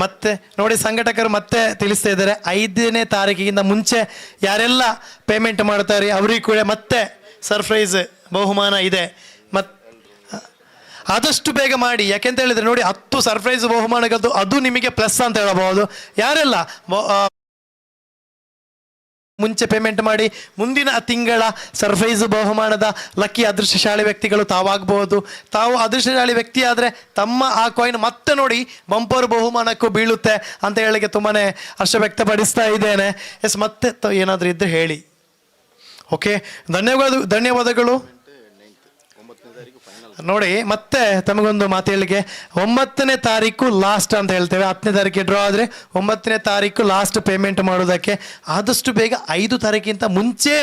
Speaker 1: ಮತ್ತೆ ನೋಡಿ, ಸಂಘಟಕರು ಮತ್ತೆ ತಿಳಿಸ್ತಾ ಇದ್ದಾರೆ 5ನೇ ತಾರೀಕಿಗಿಂತ ಮುಂಚೆ ಯಾರೆಲ್ಲ ಪೇಮೆಂಟ್ ಮಾಡ್ತಾರೆ ಅವರಿಗೆ ಕೂಡ ಮತ್ತೆ ಸರ್ಪ್ರೈಸ್ ಬಹುಮಾನ ಇದೆ. ಆದಷ್ಟು ಬೇಗ ಮಾಡಿ, ಯಾಕೆಂತ ಹೇಳಿದ್ರೆ ನೋಡಿ 10 ಸರ್ಪ್ರೈಸ್ ಬಹುಮಾನಗಳದ್ದು ಅದು ನಿಮಗೆ ಪ್ಲಸ್ ಅಂತ ಹೇಳಬಹುದು. ಯಾರೆಲ್ಲ ಮುಂಚೆ ಪೇಮೆಂಟ್ ಮಾಡಿ ಮುಂದಿನ ತಿಂಗಳ ಸರ್ಪ್ರೈಸ್ ಬಹುಮಾನದ ಲಕ್ಕಿ ಅದೃಷ್ಟಶಾಲಿ ವ್ಯಕ್ತಿಗಳು ತಾವಾಗಬಹುದು. ತಾವು ಅದೃಷ್ಟಶಾಲಿ ವ್ಯಕ್ತಿ ಆದರೆ ತಮ್ಮ ಆ ಕಾಯಿನ್ ಮತ್ತೆ ನೋಡಿ ಬಂಪರ್ ಬಹುಮಾನಕ್ಕೂ ಬೀಳುತ್ತೆ ಅಂತ ಹೇಳಿಕ್ಕೆ ತುಂಬಾ ಹರ್ಷ ವ್ಯಕ್ತಪಡಿಸ್ತಾ ಇದ್ದೇನೆ. ಎಸ್ ಮತ್ತೆ ಏನಾದರೂ ಇದ್ದರೆ ಹೇಳಿ. ಓಕೆ, ಧನ್ಯವಾದಗಳು. ನೋಡಿ ಮತ್ತೆ ತಮಗೊಂದು ಮಾತು ಹೇಳಿಕೆ, 9ನೇ ತಾರೀಕು ಲಾಸ್ಟ್ ಅಂತ ಹೇಳ್ತೇವೆ. 10ನೇ ತಾರೀಕಿಗೆ ಡ್ರಾ ಆದರೆ 9ನೇ ತಾರೀಕು ಲಾಸ್ಟ್ ಪೇಮೆಂಟ್ ಮಾಡೋದಕ್ಕೆ. ಆದಷ್ಟು ಬೇಗ 5 ತಾರೀಕಿಂತ ಮುಂಚೆ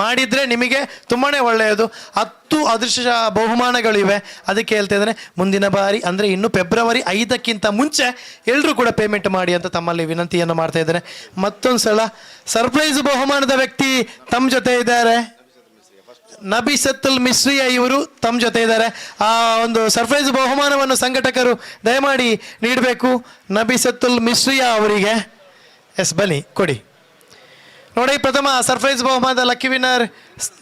Speaker 1: ಮಾಡಿದರೆ ನಿಮಗೆ ತುಂಬಾ ಒಳ್ಳೆಯದು. 10 ಅದೃಷ್ಟ ಬಹುಮಾನಗಳಿವೆ. ಅದಕ್ಕೆ ಹೇಳ್ತಾ ಇದ್ದೇನೆ, ಮುಂದಿನ ಬಾರಿ ಅಂದರೆ ಇನ್ನು ಫೆಬ್ರವರಿ 5ಕ್ಕಿಂತ ಮುಂಚೆ ಎಲ್ಲರೂ ಕೂಡ ಪೇಮೆಂಟ್ ಮಾಡಿ ಅಂತ ತಮ್ಮಲ್ಲಿ ವಿನಂತಿಯನ್ನು ಮಾಡ್ತಾ ಇದ್ದೇನೆ. ಮತ್ತೊಂದು ಸಲ ಸರ್ಪ್ರೈಸ್ ಬಹುಮಾನದ ವ್ಯಕ್ತಿ ತಮ್ಮ ಜೊತೆ ಇದ್ದಾರೆ, ನಬಿಸತ್ತುಲ್ ಮಿಸ್ರಿಯಾ ಇವರು ತಮ್ಮ ಜೊತೆ ಇದ್ದಾರೆ. ಆ ಒಂದು ಸರ್ಪ್ರೈಸ್ ಬಹುಮಾನವನ್ನು ಸಂಘಟಕರು ದಯಮಾಡಿ ನೀಡಬೇಕು ನಬಿಸತ್ತುಲ್ ಮಿಸ್ರಿಯಾ ಅವರಿಗೆ. ಎಸ್ ಬನ್ನಿ ಕೊಡಿ. ನೋಡಿ, ಪ್ರಥಮ ಸರ್ಪ್ರೈಸ್ ಬಹುಮಾನದ lucky winner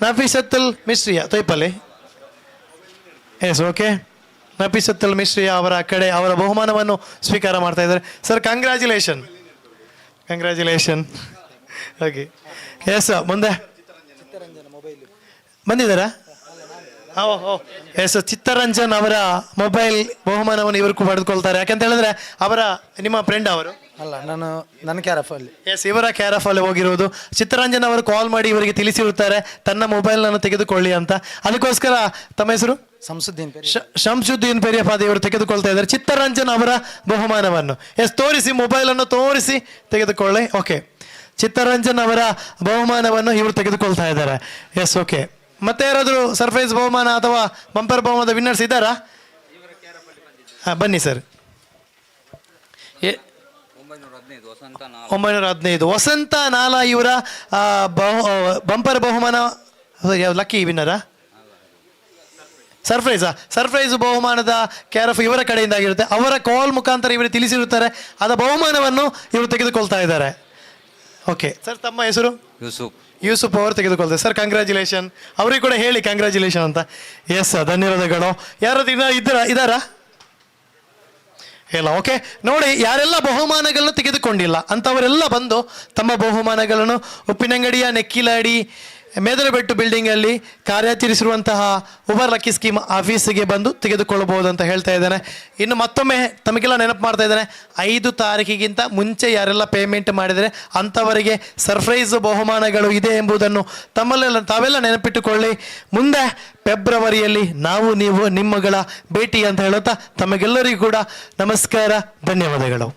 Speaker 1: Nabisathul Misriya Toypalli. Yes okay, Nabisathul Misriya ಅವರ ಕಡೆ ಅವರ ಬಹುಮಾನವನ್ನು ಸ್ವೀಕಾರ ಮಾಡ್ತಾ ಇದ್ದಾರೆ. Sir congratulation. ಓಕೆ, ಎಸ್ ಮುಂದೆ ಬಂದಿದ್ದಾರಾ? ಎಸ್, ಚಿತ್ತರಂಜನ್ ಅವರ ಮೊಬೈಲ್ ಬಹುಮಾನವನ್ನು ಇವರು ಪಡೆದುಕೊಳ್ತಾರೆ. ಯಾಕಂತ ಹೇಳಿದ್ರೆ ನಿಮ್ಮ ಫ್ರೆಂಡ್ ಅವರು
Speaker 5: ಅಲ್ಲ ನನ್ನ ಕ್ಯಾರಫಲ್ಲಿ.
Speaker 1: ಎಸ್, ಇವರ ಕ್ಯಾರಫ್ ಅಲ್ಲಿ ಹೋಗಿರುವುದು. ಚಿತ್ತರಂಜನ್ ಅವರು ಕಾಲ್ ಮಾಡಿ ಇವರಿಗೆ ತಿಳಿಸಿರುತ್ತಾರೆ ತನ್ನ ಮೊಬೈಲ್ನನ್ನು ತೆಗೆದುಕೊಳ್ಳಿ ಅಂತ. ಅದಕ್ಕೋಸ್ಕರ ತಮ್ಮ ಹೆಸರು
Speaker 5: ಸಂಸುದ್ದೀನ್
Speaker 1: ಶಂಸುದ್ದೀನ್ ಪೆರಿಯಪಾದ ಇವರು ತೆಗೆದುಕೊಳ್ತಾ ಇದ್ದಾರೆ ಚಿತ್ತರಂಜನ್ ಅವರ ಬಹುಮಾನವನ್ನು. ಎಸ್, ತೋರಿಸಿ, ಮೊಬೈಲನ್ನು ತೋರಿಸಿ ತೆಗೆದುಕೊಳ್ಳಿ. ಓಕೆ, ಚಿತ್ತರಂಜನ್ ಅವರ ಬಹುಮಾನವನ್ನು ಇವರು ತೆಗೆದುಕೊಳ್ತಾ ಇದ್ದಾರೆ. Yes, okay. ಮತ್ತೆ ಯಾರಾದರೂ ಸರ್ಪ್ರೈಸ್ ಬಹುಮಾನ ಅಥವಾ ಬಂಪರ್ ಬಹುಮಾನದ ವಿನ್ನರ್ಸ್ ಇದ್ದಾರಾ? ಹಾಂ, ಬನ್ನಿ ಸರ್. 915 ವಸಂತ ನಾಲ ಇವರ ಬಂಪರ್ ಬಹುಮಾನ. ಲಕ್ಕಿ ವಿನ್ನರಾ? ಸರ್ಪ್ರೈಸ್ ಬಹುಮಾನದ ಕ್ಯಾರಫ್ ಇವರ ಕಡೆಯಿಂದ ಆಗಿರುತ್ತೆ. ಅವರ ಕಾಲ್ ಮುಖಾಂತರ ಇವರು ತಿಳಿಸಿರುತ್ತಾರೆ. ಅದ ಬಹುಮಾನವನ್ನು ಇವರು ತೆಗೆದುಕೊಳ್ತಾ ಇದ್ದಾರೆ. ಓಕೆ ಸರ್, ತಮ್ಮ ಹೆಸರು? ಯೂಸುಫ್ ಅವರು ತೆಗೆದುಕೊಳ್ತಾರೆ. Sir, congratulation. ಅವರಿಗೆ ಕೂಡ ಹೇಳಿ ಕಂಗ್ರ್ಯಾಚುಲೇಷನ್ ಅಂತ. ಎಸ್, ಧನ್ಯವಾದಗಳು. ಯಾರಾದ್ರೂ ಇದ್ದಾರಾ? ಇಲ್ಲ. ಓಕೆ, ನೋಡಿ, ಯಾರೆಲ್ಲ ಬಹುಮಾನಗಳನ್ನು ತೆಗೆದುಕೊಂಡಿಲ್ಲ ಅಂಥವರೆಲ್ಲ ಬಂದು ತಮ್ಮ ಬಹುಮಾನಗಳನ್ನು ಉಪ್ಪಿನಂಗಡಿಯ ನೆಕ್ಕಿಲಾಡಿ ಮೇದರಬೆಟ್ಟು ಬಿಲ್ಡಿಂಗಲ್ಲಿ ಕಾರ್ಯಾಚರಿಸಿರುವಂತಹ ಉಬರ್ ಲಕ್ಕಿ ಸ್ಕೀಮ್ ಆಫೀಸಿಗೆ ಬಂದು ತೆಗೆದುಕೊಳ್ಳಬಹುದು ಅಂತ ಹೇಳ್ತಾ ಇದ್ದೇನೆ. ಇನ್ನು ಮತ್ತೊಮ್ಮೆ ತಮಗೆಲ್ಲ ನೆನಪು ಮಾಡ್ತಾ ಇದ್ದೇನೆ, 5 ತಾರೀಕಿಗಿಂತ ಮುಂಚೆ ಯಾರೆಲ್ಲ ಪೇಮೆಂಟ್ ಮಾಡಿದರೆ ಅಂಥವರಿಗೆ ಸರ್ಪ್ರೈಸ್ ಬಹುಮಾನಗಳು ಇದೆ ಎಂಬುದನ್ನು ತಾವೆಲ್ಲ ನೆನಪಿಟ್ಟುಕೊಳ್ಳಿ. ಮುಂದೆ ಫೆಬ್ರವರಿಯಲ್ಲಿ ನೀವು ನಿಮ್ಮಗಳ ಭೇಟಿ ಅಂತ ಹೇಳುತ್ತಾ ತಮಗೆಲ್ಲರಿಗೂ ಕೂಡ ನಮಸ್ಕಾರ, ಧನ್ಯವಾದಗಳು.